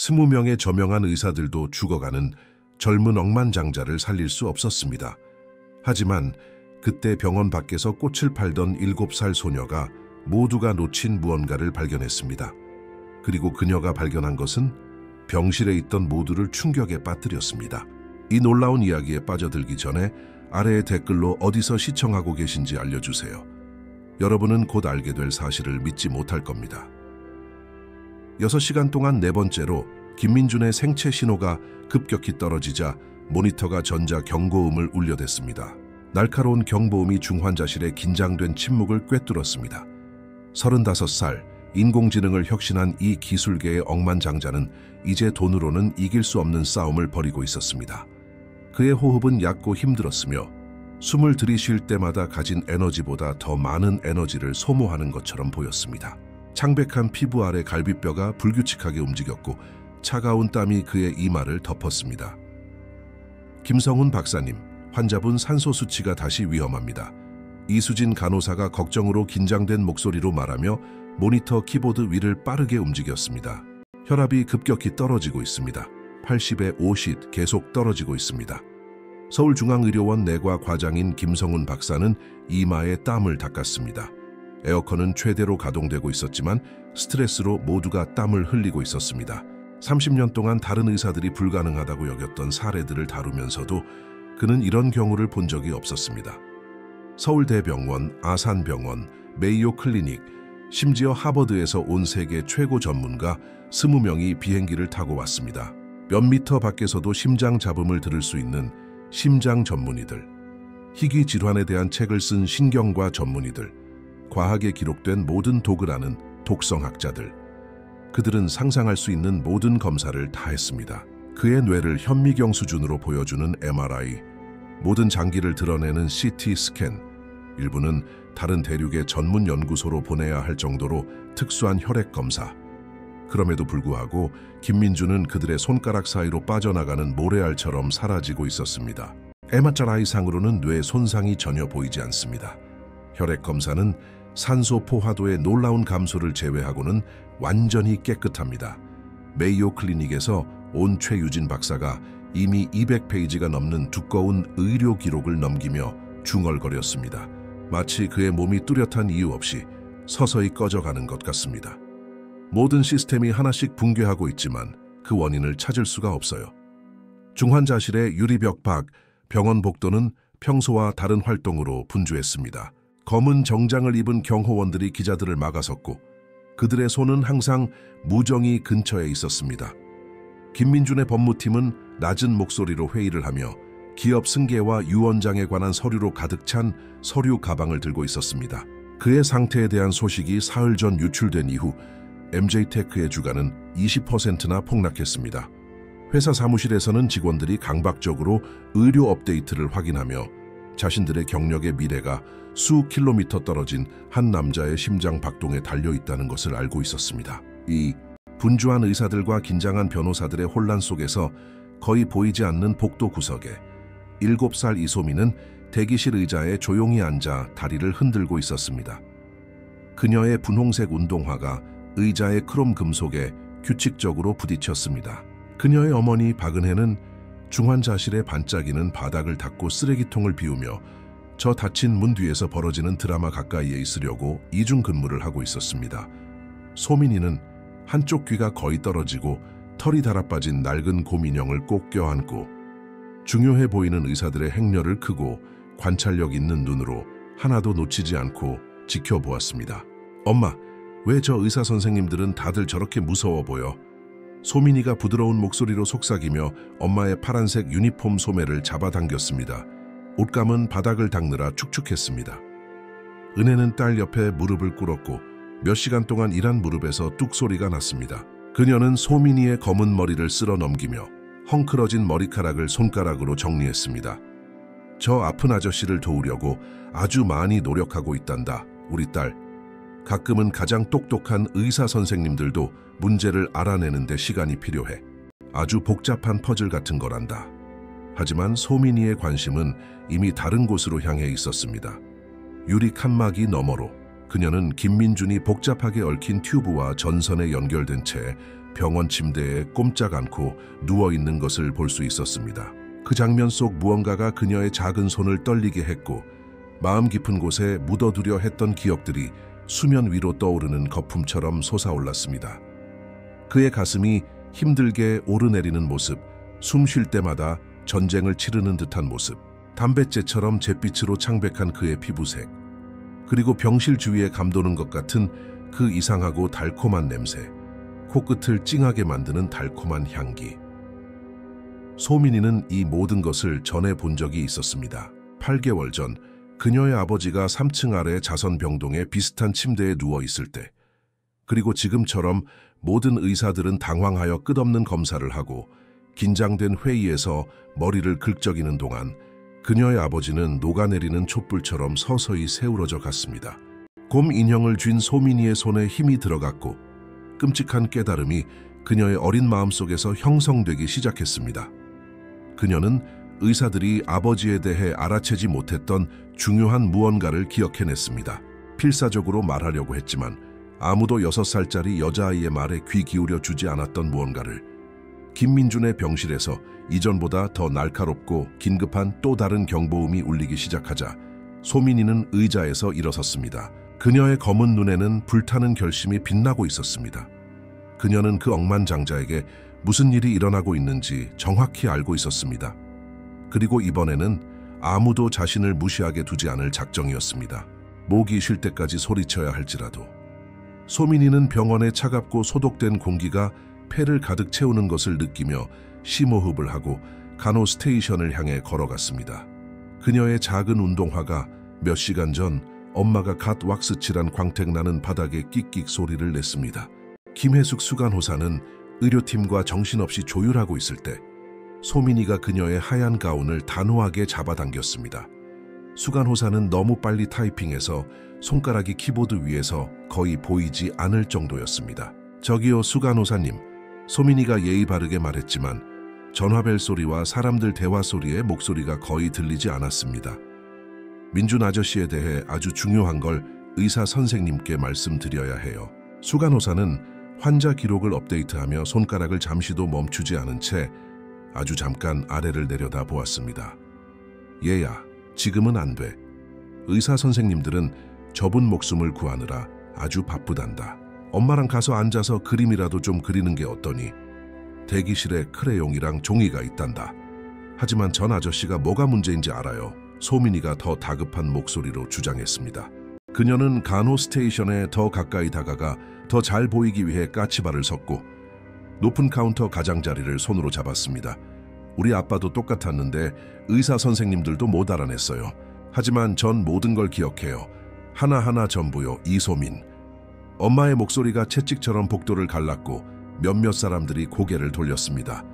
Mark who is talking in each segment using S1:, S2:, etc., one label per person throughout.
S1: 20명의 저명한 의사들도 죽어가는 젊은 억만장자를 살릴 수 없었습니다. 하지만 그때 병원 밖에서 꽃을 팔던 7살 소녀가 모두가 놓친 무언가를 발견했습니다. 그리고 그녀가 발견한 것은 병실에 있던 모두를 충격에 빠뜨렸습니다. 이 놀라운 이야기에 빠져들기 전에 아래의 댓글로 어디서 시청하고 계신지 알려주세요. 여러분은 곧 알게 될 사실을 믿지 못할 겁니다. 6시간 동안 4번째로 김민준의 생체 신호가 급격히 떨어지자 모니터가 전자 경고음을 울려댔습니다. 날카로운 경보음이 중환자실의 긴장된 침묵을 꿰뚫었습니다. 35살, 인공지능을 혁신한 이 기술계의 억만장자는 이제 돈으로는 이길 수 없는 싸움을 벌이고 있었습니다. 그의 호흡은 얕고 힘들었으며 숨을 들이쉴 때마다 가진 에너지보다 더 많은 에너지를 소모하는 것처럼 보였습니다. 창백한 피부 아래 갈비뼈가 불규칙하게 움직였고 차가운 땀이 그의 이마를 덮었습니다. 김성훈 박사님, 환자분 산소 수치가 다시 위험합니다. 이수진 간호사가 걱정으로 긴장된 목소리로 말하며 모니터 키보드 위를 빠르게 움직였습니다. 혈압이 급격히 떨어지고 있습니다. 80에 50 계속 떨어지고 있습니다. 서울중앙의료원 내과 과장인 김성훈 박사는 이마에 땀을 닦았습니다. 에어컨은 최대로 가동되고 있었지만 스트레스로 모두가 땀을 흘리고 있었습니다. 30년 동안 다른 의사들이 불가능하다고 여겼던 사례들을 다루면서도 그는 이런 경우를 본 적이 없었습니다. 서울대병원, 아산병원, 메이오 클리닉, 심지어 하버드에서 온 세계 최고 전문가 20명이 비행기를 타고 왔습니다. 몇 미터 밖에서도 심장 잡음을 들을 수 있는 심장 전문의들, 희귀 질환에 대한 책을 쓴 신경과 전문의들, 과학에 기록된 모든 독을 아는 독성학자들, 그들은 상상할 수 있는 모든 검사를 다 했습니다. 그의 뇌를 현미경 수준으로 보여주는 MRI, 모든 장기를 드러내는 CT 스캔, 일부는 다른 대륙의 전문 연구소로 보내야 할 정도로 특수한 혈액 검사. 그럼에도 불구하고 김민준은 그들의 손가락 사이로 빠져나가는 모래알처럼 사라지고 있었습니다. MRI상으로는 뇌 손상이 전혀 보이지 않습니다. 혈액 검사는 산소 포화도의 놀라운 감소를 제외하고는 완전히 깨끗합니다. 메이오 클리닉에서 온 최유진 박사가 이미 200페이지가 넘는 두꺼운 의료 기록을 넘기며 중얼거렸습니다. 마치 그의 몸이 뚜렷한 이유 없이 서서히 꺼져가는 것 같습니다. 모든 시스템이 하나씩 붕괴하고 있지만 그 원인을 찾을 수가 없어요. 중환자실의 유리벽 밖, 병원 복도는 평소와 다른 활동으로 분주했습니다. 검은 정장을 입은 경호원들이 기자들을 막아섰고 그들의 손은 항상 무정이 근처에 있었습니다. 김민준의 법무팀은 낮은 목소리로 회의를 하며 기업 승계와 유언장에 관한 서류로 가득 찬 서류 가방을 들고 있었습니다. 그의 상태에 대한 소식이 사흘 전 유출된 이후 MJ테크의 주가는 20%나 폭락했습니다. 회사 사무실에서는 직원들이 강박적으로 의료 업데이트를 확인하며 자신들의 경력의 미래가 수 킬로미터 떨어진 한 남자의 심장 박동에 달려있다는 것을 알고 있었습니다. 이 분주한 의사들과 긴장한 변호사들의 혼란 속에서 거의 보이지 않는 복도 구석에 7살 이소미는 대기실 의자에 조용히 앉아 다리를 흔들고 있었습니다. 그녀의 분홍색 운동화가 의자의 크롬 금속에 규칙적으로 부딪혔습니다. 그녀의 어머니 박은혜는 중환자실의 반짝이는 바닥을 닦고 쓰레기통을 비우며 저 닫힌 문 뒤에서 벌어지는 드라마 가까이에 있으려고 이중 근무를 하고 있었습니다. 소민이는 한쪽 귀가 거의 떨어지고 털이 달아빠진 낡은 곰인형을 꼭 껴안고 중요해 보이는 의사들의 행렬을 크고 관찰력 있는 눈으로 하나도 놓치지 않고 지켜보았습니다. 엄마, 왜 저 의사 선생님들은 다들 저렇게 무서워 보여? 소민이가 부드러운 목소리로 속삭이며 엄마의 파란색 유니폼 소매를 잡아당겼습니다. 옷감은 바닥을 닦느라 축축했습니다. 은혜는 딸 옆에 무릎을 꿇었고 몇 시간 동안 일한 무릎에서 뚝 소리가 났습니다. 그녀는 소민이의 검은 머리를 쓸어 넘기며 헝클어진 머리카락을 손가락으로 정리했습니다. 저 아픈 아저씨를 도우려고 아주 많이 노력하고 있단다, 우리 딸. 가끔은 가장 똑똑한 의사 선생님들도 문제를 알아내는 데 시간이 필요해. 아주 복잡한 퍼즐 같은 거란다. 하지만 소민이의 관심은 이미 다른 곳으로 향해 있었습니다. 유리 칸막이 너머로 그녀는 김민준이 복잡하게 얽힌 튜브와 전선에 연결된 채 병원 침대에 꼼짝 않고 누워있는 것을 볼 수 있었습니다. 그 장면 속 무언가가 그녀의 작은 손을 떨리게 했고 마음 깊은 곳에 묻어두려 했던 기억들이 수면 위로 떠오르는 거품처럼 솟아올랐습니다. 그의 가슴이 힘들게 오르내리는 모습, 숨 쉴 때마다 전쟁을 치르는 듯한 모습, 담뱃재처럼 잿빛으로 창백한 그의 피부색, 그리고 병실 주위에 감도는 것 같은 그 이상하고 달콤한 냄새, 코끝을 찡하게 만드는 달콤한 향기. 소민이는 이 모든 것을 전해 본 적이 있었습니다. 8개월 전 그녀의 아버지가 3층 아래 자선병동에 비슷한 침대에 누워 있을 때, 그리고 지금처럼 모든 의사들은 당황하여 끝없는 검사를 하고 긴장된 회의에서 머리를 긁적이는 동안 그녀의 아버지는 녹아내리는 촛불처럼 서서히 새우러져 갔습니다. 곰 인형을 쥔 소민이의 손에 힘이 들어갔고 끔찍한 깨달음이 그녀의 어린 마음속에서 형성되기 시작했습니다. 그녀는 의사들이 아버지에 대해 알아채지 못했던 중요한 무언가를 기억해냈습니다. 필사적으로 말하려고 했지만 아무도 6살짜리 여자아이의 말에 귀 기울여 주지 않았던 무언가를. 김민준의 병실에서 이전보다 더 날카롭고 긴급한 또 다른 경보음이 울리기 시작하자 소민이는 의자에서 일어섰습니다. 그녀의 검은 눈에는 불타는 결심이 빛나고 있었습니다. 그녀는 그 억만장자에게 무슨 일이 일어나고 있는지 정확히 알고 있었습니다. 그리고 이번에는 아무도 자신을 무시하게 두지 않을 작정이었습니다. 목이 쉴 때까지 소리쳐야 할지라도. 소민이는 병원의 차갑고 소독된 공기가 폐를 가득 채우는 것을 느끼며 심호흡을 하고 간호 스테이션을 향해 걸어갔습니다. 그녀의 작은 운동화가 몇 시간 전 엄마가 갓 왁스칠한 광택나는 바닥에 끽끽 소리를 냈습니다. 김혜숙 수간호사는 의료팀과 정신없이 조율하고 있을 때 소민이가 그녀의 하얀 가운을 단호하게 잡아당겼습니다. 수간호사는 너무 빨리 타이핑해서 손가락이 키보드 위에서 거의 보이지 않을 정도였습니다. 저기요 수간호사님, 소민이가 예의 바르게 말했지만 전화벨 소리와 사람들 대화 소리에 목소리가 거의 들리지 않았습니다. 민준 아저씨에 대해 아주 중요한 걸 의사 선생님께 말씀드려야 해요. 수간호사는 환자 기록을 업데이트하며 손가락을 잠시도 멈추지 않은 채 아주 잠깐 아래를 내려다 보았습니다. 얘야, 지금은 안 돼. 의사 선생님들은 저분 목숨을 구하느라 아주 바쁘단다. 엄마랑 가서 앉아서 그림이라도 좀 그리는 게 어떠니? 대기실에 크레용이랑 종이가 있단다. 하지만 전 아저씨가 뭐가 문제인지 알아요. 소민이가 더 다급한 목소리로 주장했습니다. 그녀는 간호 스테이션에 더 가까이 다가가 더 잘 보이기 위해 까치발을 섰고 높은 카운터 가장자리를 손으로 잡았습니다. 우리 아빠도 똑같았는데 의사 선생님들도 못 알아냈어요. 하지만 전 모든 걸 기억해요. 하나하나 전부요. 이소민. 엄마의 목소리가 채찍처럼 복도를 갈랐고 몇몇 사람들이 고개를 돌렸습니다.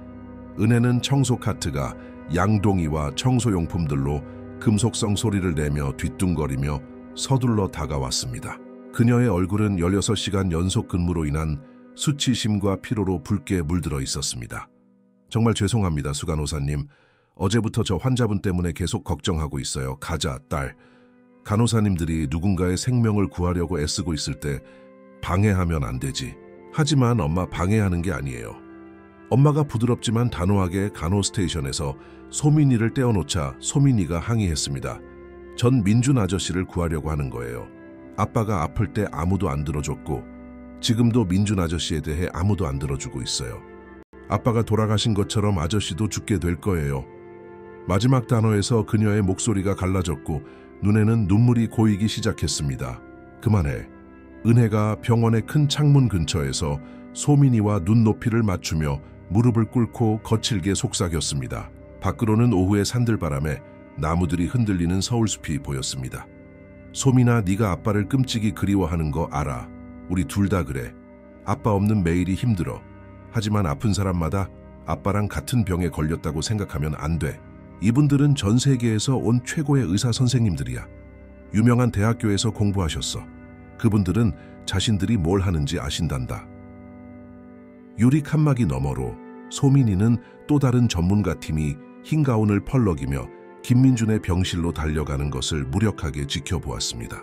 S1: 은혜는 청소 카트가 양동이와 청소용품들로 금속성 소리를 내며 뒤뚱거리며 서둘러 다가왔습니다. 그녀의 얼굴은 16시간 연속 근무로 인한 수치심과 피로로 붉게 물들어 있었습니다. 정말 죄송합니다, 수간호사님. 어제부터 저 환자분 때문에 계속 걱정하고 있어요. 가자, 딸. 간호사님들이 누군가의 생명을 구하려고 애쓰고 있을 때 방해하면 안 되지. 하지만 엄마 방해하는 게 아니에요. 엄마가 부드럽지만 단호하게 간호 스테이션에서 소민이를 떼어놓자 소민이가 항의했습니다. 전 민준 아저씨를 구하려고 하는 거예요. 아빠가 아플 때 아무도 안 들어줬고 지금도 민준 아저씨에 대해 아무도 안 들어주고 있어요. 아빠가 돌아가신 것처럼 아저씨도 죽게 될 거예요. 마지막 단어에서 그녀의 목소리가 갈라졌고 눈에는 눈물이 고이기 시작했습니다. 그만해. 은혜가 병원의 큰 창문 근처에서 소민이와 눈높이를 맞추며 무릎을 꿇고 거칠게 속삭였습니다. 밖으로는 오후의 산들바람에 나무들이 흔들리는 서울숲이 보였습니다. 소민아, 네가 아빠를 끔찍이 그리워하는 거 알아. 우리 둘 다 그래. 아빠 없는 매일이 힘들어. 하지만 아픈 사람마다 아빠랑 같은 병에 걸렸다고 생각하면 안 돼. 이분들은 전 세계에서 온 최고의 의사 선생님들이야. 유명한 대학교에서 공부하셨어. 그분들은 자신들이 뭘 하는지 아신단다. 유리 칸막이 너머로 소민이는 또 다른 전문가 팀이 흰 가운을 펄럭이며 김민준의 병실로 달려가는 것을 무력하게 지켜보았습니다.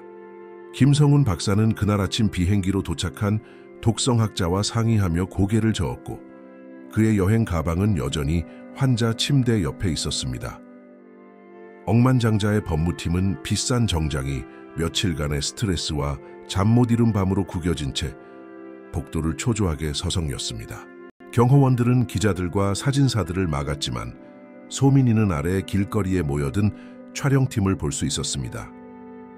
S1: 김성훈 박사는 그날 아침 비행기로 도착한 독성학자와 상의하며 고개를 저었고 그의 여행 가방은 여전히 환자 침대 옆에 있었습니다. 억만장자의 법무팀은 비싼 정장이 며칠간의 스트레스와 잠 못 이룬 밤으로 구겨진 채 복도를 초조하게 서성였습니다. 경호원들은 기자들과 사진사들을 막았지만 소민이는 아래 길거리에 모여든 촬영팀을 볼 수 있었습니다.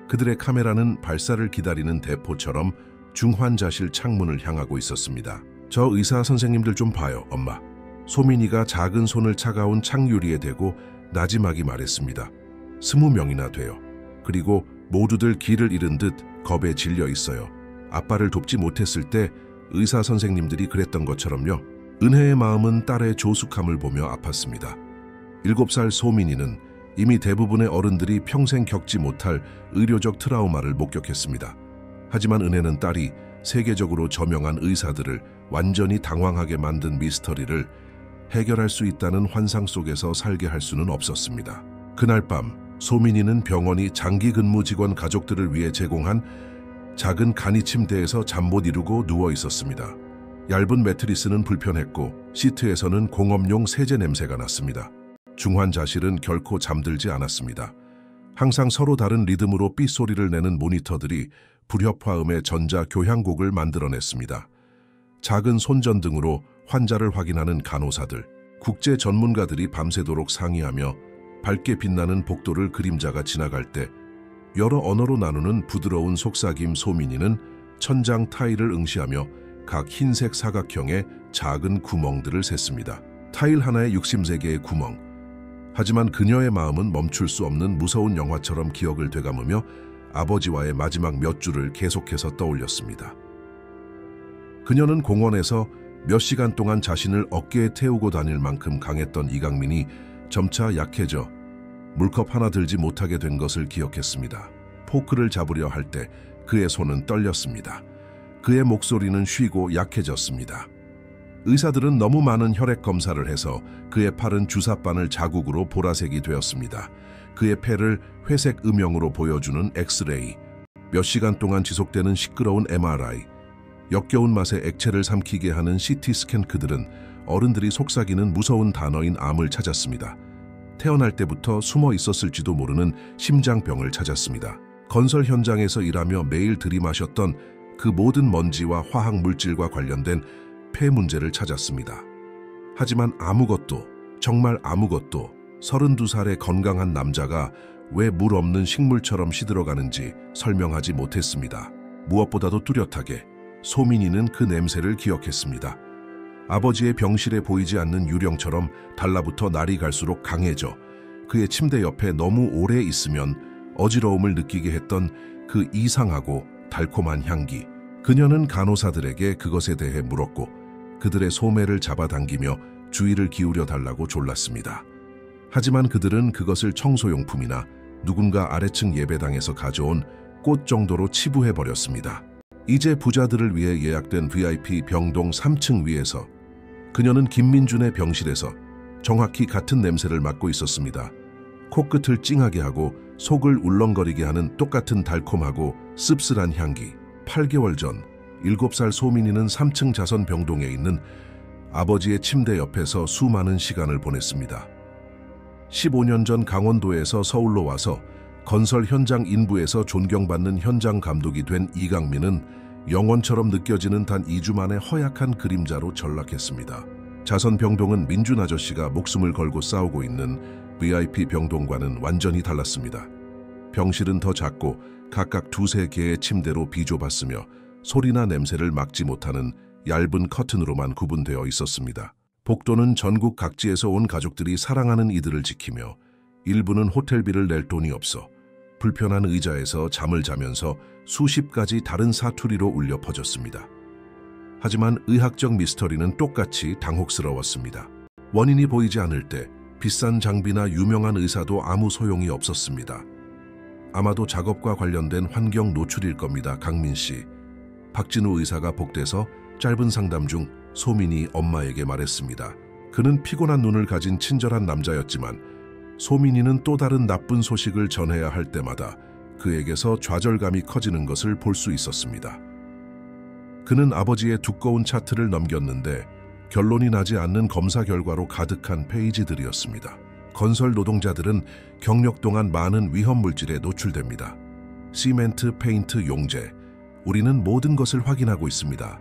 S1: 그들의 카메라는 발사를 기다리는 대포처럼 중환자실 창문을 향하고 있었습니다. 저 의사 선생님들 좀 봐요, 엄마. 소민이가 작은 손을 차가운 창유리에 대고 나지막이 말했습니다. 20명이나 돼요. 그리고 모두들 길을 잃은 듯 겁에 질려 있어요. 아빠를 돕지 못했을 때 의사 선생님들이 그랬던 것처럼요. 은혜의 마음은 딸의 조숙함을 보며 아팠습니다. 7살 소민이는 이미 대부분의 어른들이 평생 겪지 못할 의료적 트라우마를 목격했습니다. 하지만 은혜는 딸이 세계적으로 저명한 의사들을 완전히 당황하게 만든 미스터리를 해결할 수 있다는 환상 속에서 살게 할 수는 없었습니다. 그날 밤 소민이는 병원이 장기 근무 직원 가족들을 위해 제공한 작은 간이 침대에서 잠 못 이루고 누워 있었습니다. 얇은 매트리스는 불편했고 시트에서는 공업용 세제 냄새가 났습니다. 중환자실은 결코 잠들지 않았습니다. 항상 서로 다른 리듬으로 삐소리를 내는 모니터들이 불협화음의 전자 교향곡을 만들어냈습니다. 작은 손전등으로 환자를 확인하는 간호사들, 국제 전문가들이 밤새도록 상의하며 밝게 빛나는 복도를 그림자가 지나갈 때 여러 언어로 나누는 부드러운 속삭임 소민이는 천장 타일을 응시하며 각 흰색 사각형의 작은 구멍들을 셌습니다. 타일 하나에 63개의 구멍. 하지만 그녀의 마음은 멈출 수 없는 무서운 영화처럼 기억을 되감으며 아버지와의 마지막 몇 주를 계속해서 떠올렸습니다. 그녀는 공원에서 몇 시간 동안 자신을 어깨에 태우고 다닐 만큼 강했던 이강민이 점차 약해져 물컵 하나 들지 못하게 된 것을 기억했습니다. 포크를 잡으려 할 때 그의 손은 떨렸습니다. 그의 목소리는 쉬고 약해졌습니다. 의사들은 너무 많은 혈액 검사를 해서 그의 팔은 주사바늘 자국으로 보라색이 되었습니다. 그의 폐를 회색 음영으로 보여주는 엑스레이, 몇 시간 동안 지속되는 시끄러운 MRI, 역겨운 맛에 액체를 삼키게 하는 CT 스캔. 그들은 어른들이 속삭이는 무서운 단어인 암을 찾았습니다. 태어날 때부터 숨어 있었을지도 모르는 심장병을 찾았습니다. 건설 현장에서 일하며 매일 들이마셨던 그 모든 먼지와 화학 물질과 관련된 폐 문제를 찾았습니다. 하지만 아무것도, 정말 아무것도 32살의 건강한 남자가 왜 물 없는 식물처럼 시들어가는지 설명하지 못했습니다. 무엇보다도 뚜렷하게 소민이는 그 냄새를 기억했습니다. 아버지의 병실에 보이지 않는 유령처럼 달라붙어 날이 갈수록 강해져 그의 침대 옆에 너무 오래 있으면 어지러움을 느끼게 했던 그 이상하고 달콤한 향기. 그녀는 간호사들에게 그것에 대해 물었고 그들의 소매를 잡아당기며 주의를 기울여 달라고 졸랐습니다. 하지만 그들은 그것을 청소용품이나 누군가 아래층 예배당에서 가져온 꽃 정도로 치부해버렸습니다. 이제 부자들을 위해 예약된 VIP 병동 3층 위에서 그녀는 김민준의 병실에서 정확히 같은 냄새를 맡고 있었습니다. 코끝을 찡하게 하고 속을 울렁거리게 하는 똑같은 달콤하고 씁쓸한 향기. 8개월 전 7살 소민이는 3층 자선 병동에 있는 아버지의 침대 옆에서 수많은 시간을 보냈습니다. 15년 전 강원도에서 서울로 와서 건설 현장 인부에서 존경받는 현장 감독이 된 이강민은 영원처럼 느껴지는 단 2주 만에 허약한 그림자로 전락했습니다. 자선 병동은 민준 아저씨가 목숨을 걸고 싸우고 있는 VIP 병동과는 완전히 달랐습니다. 병실은 더 작고 각각 2~3개의 침대로 비좁았으며 소리나 냄새를 막지 못하는 얇은 커튼으로만 구분되어 있었습니다. 복도는 전국 각지에서 온 가족들이 사랑하는 이들을 지키며 일부는 호텔비를 낼 돈이 없어 불편한 의자에서 잠을 자면서 수십 가지 다른 사투리로 울려 퍼졌습니다. 하지만 의학적 미스터리는 똑같이 당혹스러웠습니다. 원인이 보이지 않을 때 비싼 장비나 유명한 의사도 아무 소용이 없었습니다. 아마도 작업과 관련된 환경 노출일 겁니다. 강민 씨. 박진우 의사가 복대서 짧은 상담 중 소민이 엄마에게 말했습니다. 그는 피곤한 눈을 가진 친절한 남자였지만 소민이는 또 다른 나쁜 소식을 전해야 할 때마다 그에게서 좌절감이 커지는 것을 볼 수 있었습니다. 그는 아버지의 두꺼운 차트를 넘겼는데 결론이 나지 않는 검사 결과로 가득한 페이지들이었습니다. 건설 노동자들은 경력 동안 많은 위험 물질에 노출됩니다. 시멘트, 페인트, 용재. 우리는 모든 것을 확인하고 있습니다.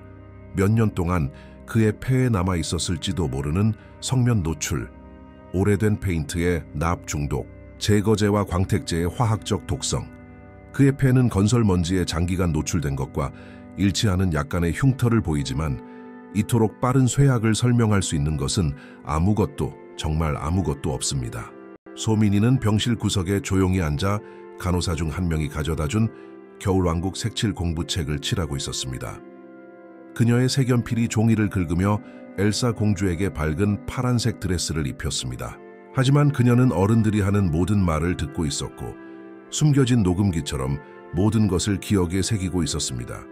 S1: 몇 년 동안 그의 폐에 남아 있었을지도 모르는 성면 노출, 오래된 페인트의 납 중독, 제거제와 광택제의 화학적 독성. 그의 폐는 건설 먼지에 장기간 노출된 것과 일치하는 약간의 흉터를 보이지만 이토록 빠른 쇠약을 설명할 수 있는 것은 아무것도, 정말 아무것도 없습니다. 소민이는 병실 구석에 조용히 앉아 간호사 중 한 명이 가져다 준 겨울왕국 색칠 공부책을 칠하고 있었습니다. 그녀의 색연필이 종이를 긁으며 엘사 공주에게 밝은 파란색 드레스를 입혔습니다. 하지만 그녀는 어른들이 하는 모든 말을 듣고 있었고 숨겨진 녹음기처럼 모든 것을 기억에 새기고 있었습니다.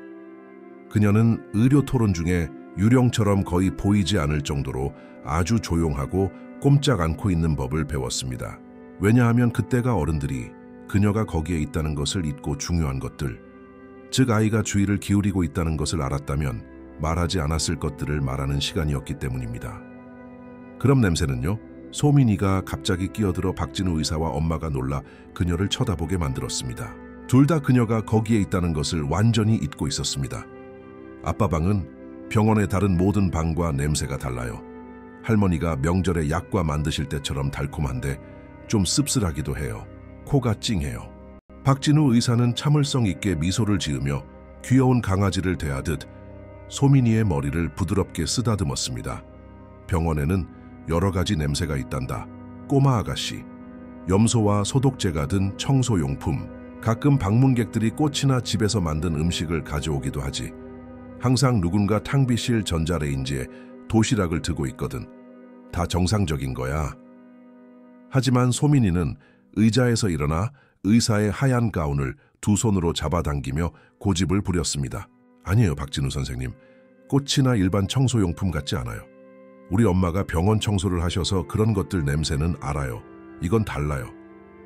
S1: 그녀는 의료 토론 중에 유령처럼 거의 보이지 않을 정도로 아주 조용하고 꼼짝 않고 있는 법을 배웠습니다. 왜냐하면 그때가 어른들이 그녀가 거기에 있다는 것을 잊고 중요한 것들, 즉 아이가 주의를 기울이고 있다는 것을 알았다면 말하지 않았을 것들을 말하는 시간이었기 때문입니다. 그럼 냄새는요? 소민이가 갑자기 끼어들어 박진우 의사와 엄마가 놀라 그녀를 쳐다보게 만들었습니다. 둘 다 그녀가 거기에 있다는 것을 완전히 잊고 있었습니다. 아빠 방은 병원의 다른 모든 방과 냄새가 달라요. 할머니가 명절에 약과 만드실 때처럼 달콤한데 좀 씁쓸하기도 해요. 코가 찡해요. 박진우 의사는 참을성 있게 미소를 지으며 귀여운 강아지를 대하듯 소민이의 머리를 부드럽게 쓰다듬었습니다. 병원에는 여러 가지 냄새가 있단다. 꼬마 아가씨, 염소와 소독제가 든 청소용품, 가끔 방문객들이 꽃이나 집에서 만든 음식을 가져오기도 하지. 항상 누군가 탕비실 전자레인지에 도시락을 두고 있거든. 다 정상적인 거야. 하지만 소민이는 의자에서 일어나 의사의 하얀 가운을 두 손으로 잡아당기며 고집을 부렸습니다. 아니에요, 박진우 선생님. 꽃이나 일반 청소용품 같지 않아요. 우리 엄마가 병원 청소를 하셔서 그런 것들 냄새는 알아요. 이건 달라요.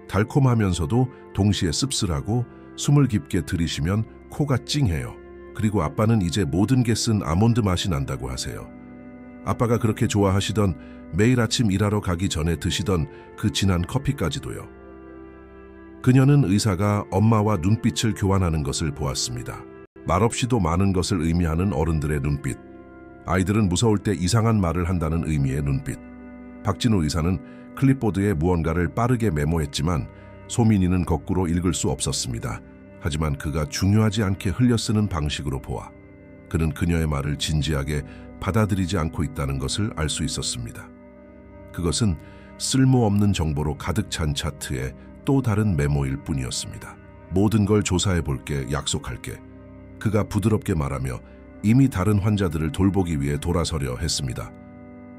S1: 달콤하면서도 동시에 씁쓸하고 숨을 깊게 들이쉬면 코가 찡해요. 그리고 아빠는 이제 모든 게 쓴 아몬드 맛이 난다고 하세요. 아빠가 그렇게 좋아하시던 매일 아침 일하러 가기 전에 드시던 그 진한 커피까지도요. 그녀는 의사가 엄마와 눈빛을 교환하는 것을 보았습니다. 말없이도 많은 것을 의미하는 어른들의 눈빛. 아이들은 무서울 때 이상한 말을 한다는 의미의 눈빛. 박진우 의사는 클립보드에 무언가를 빠르게 메모했지만 소민이는 거꾸로 읽을 수 없었습니다. 하지만 그가 중요하지 않게 흘려쓰는 방식으로 보아 그는 그녀의 말을 진지하게 받아들이지 않고 있다는 것을 알 수 있었습니다. 그것은 쓸모없는 정보로 가득 찬 차트의 또 다른 메모일 뿐이었습니다. 모든 걸 조사해 볼게, 약속할게. 그가 부드럽게 말하며 이미 다른 환자들을 돌보기 위해 돌아서려 했습니다.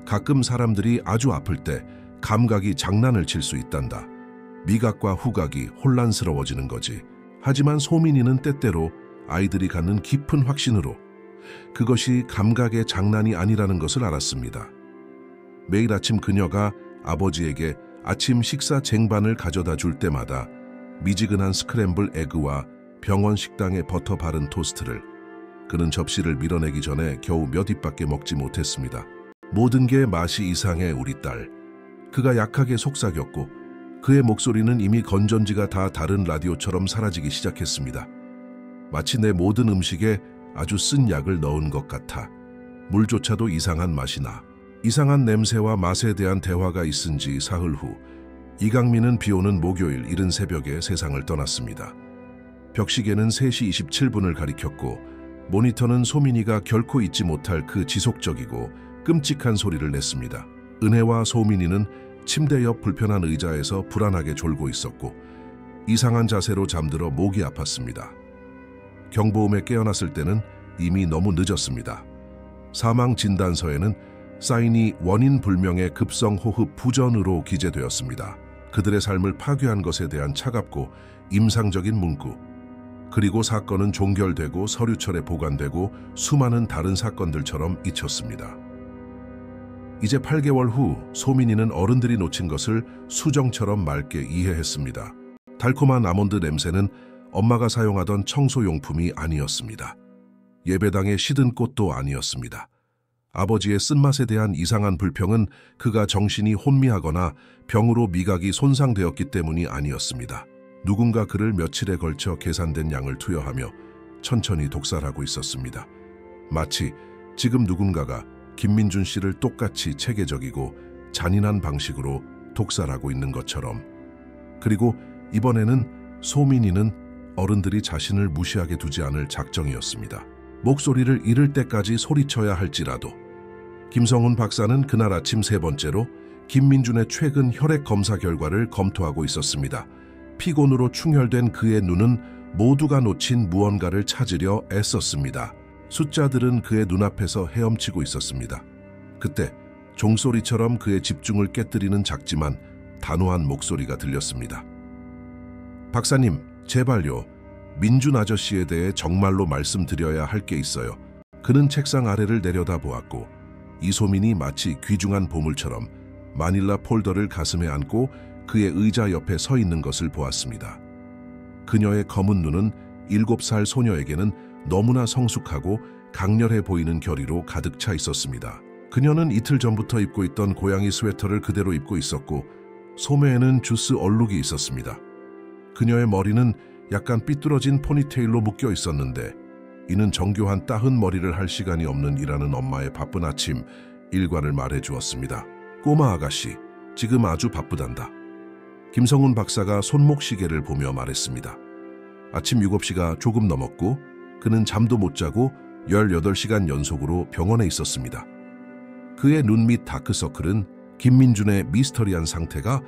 S1: 가끔 사람들이 아주 아플 때 감각이 장난을 칠 수 있단다. 미각과 후각이 혼란스러워지는 거지. 하지만 소민이는 때때로 아이들이 갖는 깊은 확신으로 그것이 감각의 장난이 아니라는 것을 알았습니다. 매일 아침 그녀가 아버지에게 아침 식사 쟁반을 가져다 줄 때마다 미지근한 스크램블 에그와 병원 식당에 버터 바른 토스트를 그는 접시를 밀어내기 전에 겨우 몇 입밖에 먹지 못했습니다. 모든 게 맛이 이상해 우리 딸. 그가 약하게 속삭였고 그의 목소리는 이미 건전지가 다 다른 라디오처럼 사라지기 시작했습니다. 마치 내 모든 음식에 아주 쓴 약을 넣은 것 같아. 물조차도 이상한 맛이 나. 이상한 냄새와 맛에 대한 대화가 있은 지 사흘 후 이강민은 비오는 목요일 이른 새벽에 세상을 떠났습니다. 벽시계는 3시 27분을 가리켰고 모니터는 소민이가 결코 잊지 못할 그 지속적이고 끔찍한 소리를 냈습니다. 은혜와 소민이는 침대 옆 불편한 의자에서 불안하게 졸고 있었고 이상한 자세로 잠들어 목이 아팠습니다. 경보음에 깨어났을 때는 이미 너무 늦었습니다. 사망 진단서에는 사인이 원인 불명의 급성호흡 부전으로 기재되었습니다. 그들의 삶을 파괴한 것에 대한 차갑고 임상적인 문구. 그리고 사건은 종결되고 서류철에 보관되고 수많은 다른 사건들처럼 잊혔습니다. 이제 8개월 후 소민이는 어른들이 놓친 것을 수정처럼 맑게 이해했습니다. 달콤한 아몬드 냄새는 엄마가 사용하던 청소용품이 아니었습니다. 예배당의 시든 꽃도 아니었습니다. 아버지의 쓴맛에 대한 이상한 불평은 그가 정신이 혼미하거나 병으로 미각이 손상되었기 때문이 아니었습니다. 누군가 그를 며칠에 걸쳐 계산된 양을 투여하며 천천히 독살하고 있었습니다. 마치 지금 누군가가 김민준 씨를 똑같이 체계적이고 잔인한 방식으로 독살하고 있는 것처럼. 그리고 이번에는 소민이는 어른들이 자신을 무시하게 두지 않을 작정이었습니다. 목소리를 잃을 때까지 소리쳐야 할지라도. 김성훈 박사는 그날 아침 세 번째로 김민준의 최근 혈액 검사 결과를 검토하고 있었습니다. 피곤으로 충혈된 그의 눈은 모두가 놓친 무언가를 찾으려 애썼습니다. 숫자들은 그의 눈앞에서 헤엄치고 있었습니다. 그때 종소리처럼 그의 집중을 깨뜨리는 작지만 단호한 목소리가 들렸습니다. 박사님, 제발요. 민준 아저씨에 대해 정말로 말씀드려야 할 게 있어요. 그는 책상 아래를 내려다보았고 이소민이 마치 귀중한 보물처럼 마닐라 폴더를 가슴에 안고 그의 의자 옆에 서 있는 것을 보았습니다. 그녀의 검은 눈은 7살 소녀에게는 너무나 성숙하고 강렬해 보이는 결의로 가득 차 있었습니다. 그녀는 이틀 전부터 입고 있던 고양이 스웨터를 그대로 입고 있었고 소매에는 주스 얼룩이 있었습니다. 그녀의 머리는 약간 삐뚤어진 포니테일로 묶여 있었는데 이는 정교한 따은 머리를 할 시간이 없는 일하는 엄마의 바쁜 아침 일과를 말해 주었습니다. 꼬마 아가씨, 지금 아주 바쁘단다. 김성훈 박사가 손목 시계를 보며 말했습니다. 아침 7시가 조금 넘었고 그는 잠도 못 자고 18시간 연속으로 병원에 있었습니다. 그의 눈 밑 다크서클은 김민준의 미스터리한 상태가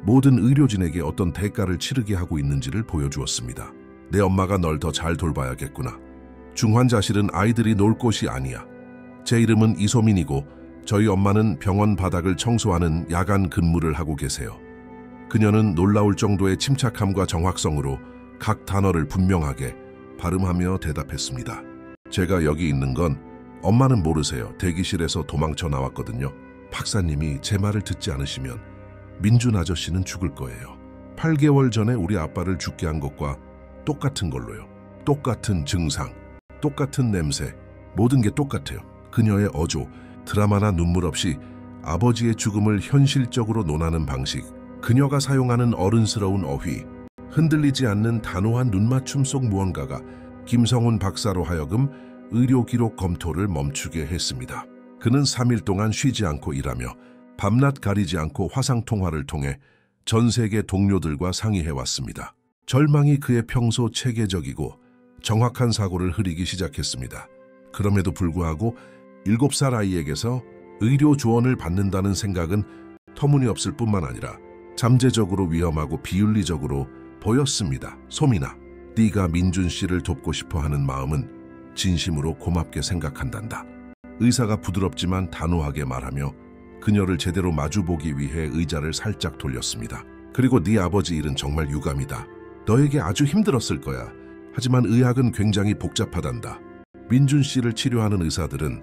S1: 모든 의료진에게 어떤 대가를 치르게 하고 있는지를 보여주었습니다. 내 엄마가 널 더 잘 돌봐야겠구나. 중환자실은 아이들이 놀 곳이 아니야. 제 이름은 이소민이고 저희 엄마는 병원 바닥을 청소하는 야간 근무를 하고 계세요. 그녀는 놀라울 정도의 침착함과 정확성으로 각 단어를 분명하게 발음하며 대답했습니다. 제가 여기 있는 건 엄마는 모르세요. 대기실에서 도망쳐 나왔거든요. 박사님이 제 말을 듣지 않으시면 민준 아저씨는 죽을 거예요. 8개월 전에 우리 아빠를 죽게 한 것과 똑같은 걸로요. 똑같은 증상, 똑같은 냄새, 모든 게 똑같아요. 그녀의 어조, 드라마나 눈물 없이 아버지의 죽음을 현실적으로 논하는 방식, 그녀가 사용하는 어른스러운 어휘, 흔들리지 않는 단호한 눈맞춤 속 무언가가 김성훈 박사로 하여금 의료기록 검토를 멈추게 했습니다. 그는 3일 동안 쉬지 않고 일하며 밤낮 가리지 않고 화상통화를 통해 전 세계 동료들과 상의해왔습니다. 절망이 그의 평소 체계적이고 정확한 사고를 흐리기 시작했습니다. 그럼에도 불구하고 7살 아이에게서 의료 조언을 받는다는 생각은 터무니없을 뿐만 아니라 잠재적으로 위험하고 비윤리적으로 보였습니다. 소민아, 네가 민준 씨를 돕고 싶어 하는 마음은 진심으로 고맙게 생각한단다. 의사가 부드럽지만 단호하게 말하며 그녀를 제대로 마주보기 위해 의자를 살짝 돌렸습니다. 그리고 네 아버지 일은 정말 유감이다. 너에게 아주 힘들었을 거야. 하지만 의학은 굉장히 복잡하단다. 민준 씨를 치료하는 의사들은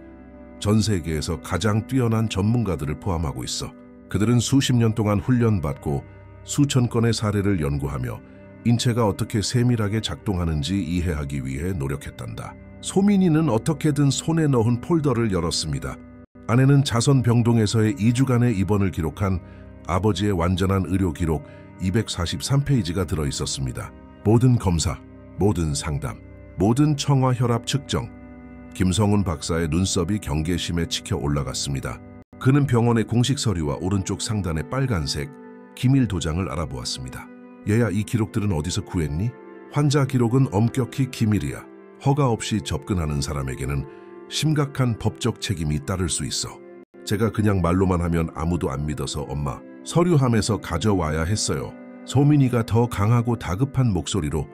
S1: 전 세계에서 가장 뛰어난 전문가들을 포함하고 있어. 그들은 수십 년 동안 훈련받고 수천 건의 사례를 연구하며 인체가 어떻게 세밀하게 작동하는지 이해하기 위해 노력했단다. 소민이는 어떻게든 손에 넣은 폴더를 열었습니다. 안에는 자선병동에서의 2주간의 입원을 기록한 아버지의 완전한 의료 기록 243페이지가 들어있었습니다. 모든 검사, 모든 상담, 모든 청화 혈압 측정. 김성훈 박사의 눈썹이 경계심에 치켜 올라갔습니다. 그는 병원의 공식 서류와 오른쪽 상단의 빨간색 기밀 도장을 알아보았습니다. 얘야, 이 기록들은 어디서 구했니? 환자 기록은 엄격히 기밀이야. 허가 없이 접근하는 사람에게는 심각한 법적 책임이 따를 수 있어. 제가 그냥 말로만 하면 아무도 안 믿어서 엄마, 서류함에서 가져와야 했어요. 소민이가 더 강하고 다급한 목소리로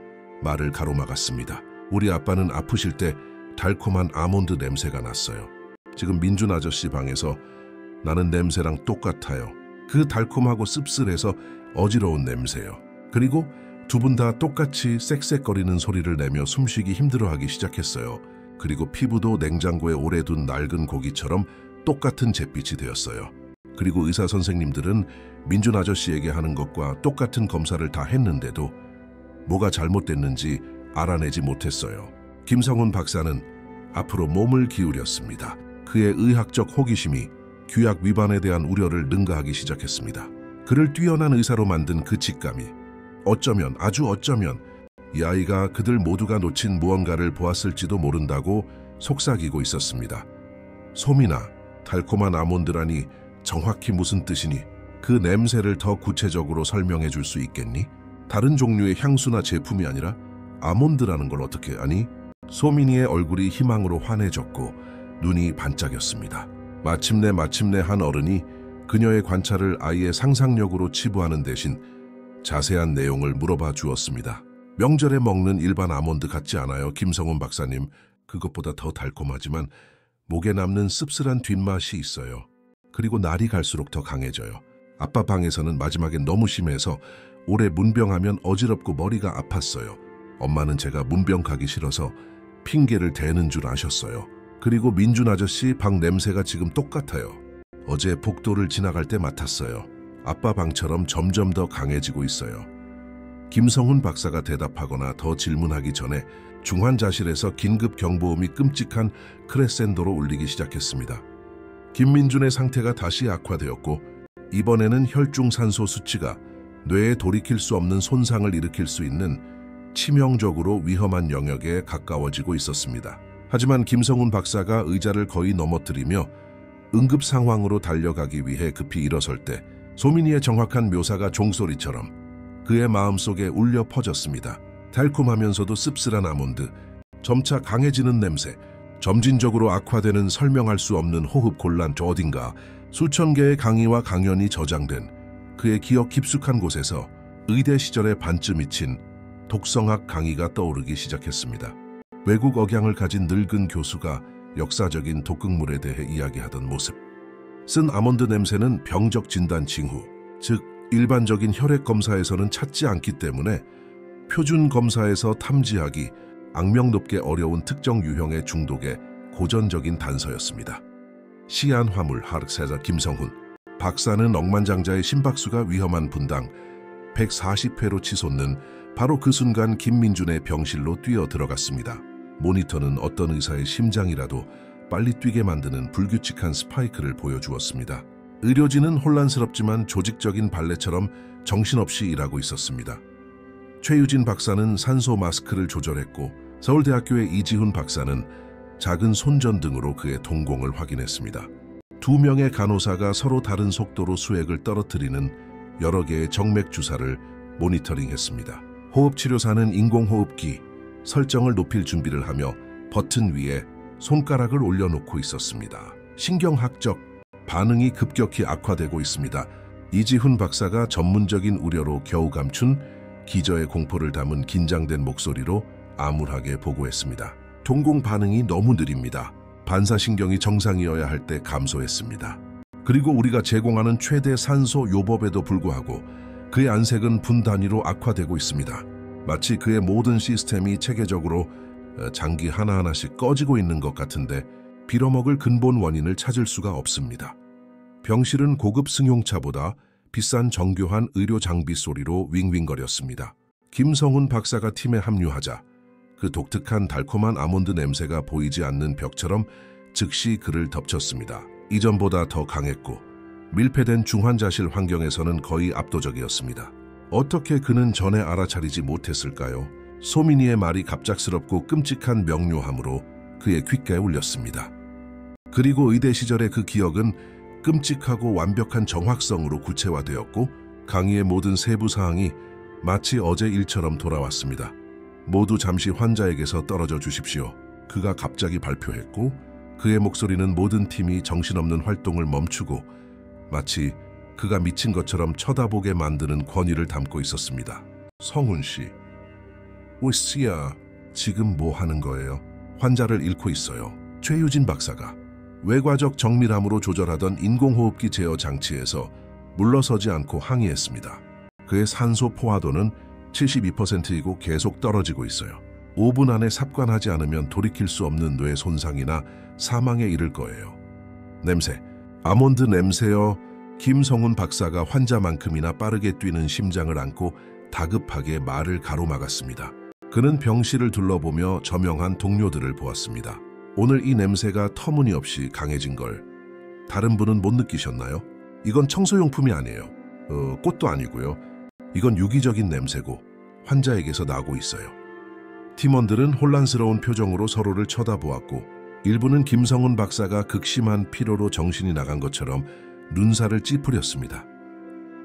S1: 말을 가로막았습니다. 우리 아빠는 아프실 때 달콤한 아몬드 냄새가 났어요. 지금 민준 아저씨 방에서 나는 냄새랑 똑같아요. 그 달콤하고 씁쓸해서 어지러운 냄새요. 그리고 두 분 다 똑같이 쌕쌕거리는 소리를 내며 숨쉬기 힘들어하기 시작했어요. 그리고 피부도 냉장고에 오래 둔 낡은 고기처럼 똑같은 잿빛이 되었어요. 그리고 의사 선생님들은 민준 아저씨에게 하는 것과 똑같은 검사를 다 했는데도 뭐가 잘못됐는지 알아내지 못했어요. 김성훈 박사는 앞으로 몸을 기울였습니다. 그의 의학적 호기심이 규약 위반에 대한 우려를 능가하기 시작했습니다. 그를 뛰어난 의사로 만든 그 직감이 어쩌면, 아주 어쩌면 이 아이가 그들 모두가 놓친 무언가를 보았을지도 모른다고 속삭이고 있었습니다. 솜이나 달콤한 아몬드라니 정확히 무슨 뜻이니? 그 냄새를 더 구체적으로 설명해 줄 수 있겠니? 다른 종류의 향수나 제품이 아니라 아몬드라는 걸 어떻게 아니? 소민이의 얼굴이 희망으로 환해졌고 눈이 반짝였습니다. 마침내 한 어른이 그녀의 관찰을 아이의 상상력으로 치부하는 대신 자세한 내용을 물어봐 주었습니다. 명절에 먹는 일반 아몬드 같지 않아요, 김성훈 박사님. 그것보다 더 달콤하지만 목에 남는 씁쓸한 뒷맛이 있어요. 그리고 날이 갈수록 더 강해져요. 아빠 방에서는 마지막엔 너무 심해서 오래 문병하면 어지럽고 머리가 아팠어요. 엄마는 제가 문병 가기 싫어서 핑계를 대는 줄 아셨어요. 그리고 민준 아저씨 방 냄새가 지금 똑같아요. 어제 복도를 지나갈 때 맡았어요. 아빠 방처럼 점점 더 강해지고 있어요. 김성훈 박사가 대답하거나 더 질문하기 전에 중환자실에서 긴급 경보음이 끔찍한 크레센도로 울리기 시작했습니다. 김민준의 상태가 다시 악화되었고 이번에는 혈중 산소 수치가 뇌에 돌이킬 수 없는 손상을 일으킬 수 있는 치명적으로 위험한 영역에 가까워지고 있었습니다. 하지만 김성훈 박사가 의자를 거의 넘어뜨리며 응급 상황으로 달려가기 위해 급히 일어설 때 소민이의 정확한 묘사가 종소리처럼 그의 마음속에 울려 퍼졌습니다. 달콤하면서도 씁쓸한 아몬드, 점차 강해지는 냄새, 점진적으로 악화되는 설명할 수 없는 호흡 곤란. 저 어딘가 수천 개의 강의와 강연이 저장된 그의 기억 깊숙한 곳에서 의대 시절의 반쯤 잊힌 독성학 강의가 떠오르기 시작했습니다. 외국 억양을 가진 늙은 교수가 역사적인 독극물에 대해 이야기하던 모습. 쓴 아몬드 냄새는 병적 진단 징후, 즉 일반적인 혈액 검사에서는 찾지 않기 때문에 표준 검사에서 탐지하기 악명 높게 어려운 특정 유형의 중독의 고전적인 단서였습니다. 시안 화물 하르세자 김성훈 박사는 억만장자의 심박수가 위험한 분당 140회로 치솟는 바로 그 순간 김민준의 병실로 뛰어 들어갔습니다. 모니터는 어떤 의사의 심장이라도 빨리 뛰게 만드는 불규칙한 스파이크를 보여주었습니다. 의료진은 혼란스럽지만 조직적인 발레처럼 정신없이 일하고 있었습니다. 최유진 박사는 산소 마스크를 조절했고 서울대학교의 이지훈 박사는 작은 손전등으로 그의 동공을 확인했습니다. 두 명의 간호사가 서로 다른 속도로 수액을 떨어뜨리는 여러 개의 정맥 주사를 모니터링했습니다. 호흡치료사는 인공호흡기 설정을 높일 준비를 하며 버튼 위에 손가락을 올려놓고 있었습니다. 신경학적 반응이 급격히 악화되고 있습니다. 이지훈 박사가 전문적인 우려로 겨우 감춘 기저의 공포를 담은 긴장된 목소리로 암울하게 보고했습니다. 동공 반응이 너무 느립니다. 반사신경이 정상이어야 할 때 감소했습니다. 그리고 우리가 제공하는 최대 산소 요법에도 불구하고 그의 안색은 분 단위로 악화되고 있습니다. 마치 그의 모든 시스템이 체계적으로 장기 하나하나씩 꺼지고 있는 것 같은데 빌어먹을 근본 원인을 찾을 수가 없습니다. 병실은 고급 승용차보다 비싼 정교한 의료 장비 소리로 윙윙거렸습니다. 김성훈 박사가 팀에 합류하자 그 독특한 달콤한 아몬드 냄새가 보이지 않는 벽처럼 즉시 그를 덮쳤습니다. 이전보다 더 강했고 밀폐된 중환자실 환경에서는 거의 압도적이었습니다. 어떻게 그는 전에 알아차리지 못했을까요? 소민이의 말이 갑작스럽고 끔찍한 명료함으로 그의 귓가에 울렸습니다. 그리고 의대 시절의 그 기억은 끔찍하고 완벽한 정확성으로 구체화되었고 강의의 모든 세부 사항이 마치 어제 일처럼 돌아왔습니다. 모두 잠시 환자에게서 떨어져 주십시오. 그가 갑자기 발표했고 그의 목소리는 모든 팀이 정신없는 활동을 멈추고 마치 그가 미친 것처럼 쳐다보게 만드는 권위를 담고 있었습니다. 성훈 씨, 오씨야, 지금 뭐 하는 거예요? 환자를 잃고 있어요. 최유진 박사가 외과적 정밀함으로 조절하던 인공호흡기 제어 장치에서 물러서지 않고 항의했습니다. 그의 산소 포화도는 72%이고 계속 떨어지고 있어요. 5분 안에 삽관하지 않으면 돌이킬 수 없는 뇌 손상이나 사망에 이를 거예요. 냄새, 아몬드 냄새요. 김성훈 박사가 환자만큼이나 빠르게 뛰는 심장을 안고 다급하게 말을 가로막았습니다. 그는 병실을 둘러보며 저명한 동료들을 보았습니다. 오늘 이 냄새가 터무니없이 강해진 걸 다른 분은 못 느끼셨나요? 이건 청소용품이 아니에요. 꽃도 아니고요. 이건 유기적인 냄새고 환자에게서 나고 있어요. 팀원들은 혼란스러운 표정으로 서로를 쳐다보았고 일부는 김성훈 박사가 극심한 피로로 정신이 나간 것처럼 눈살을 찌푸렸습니다.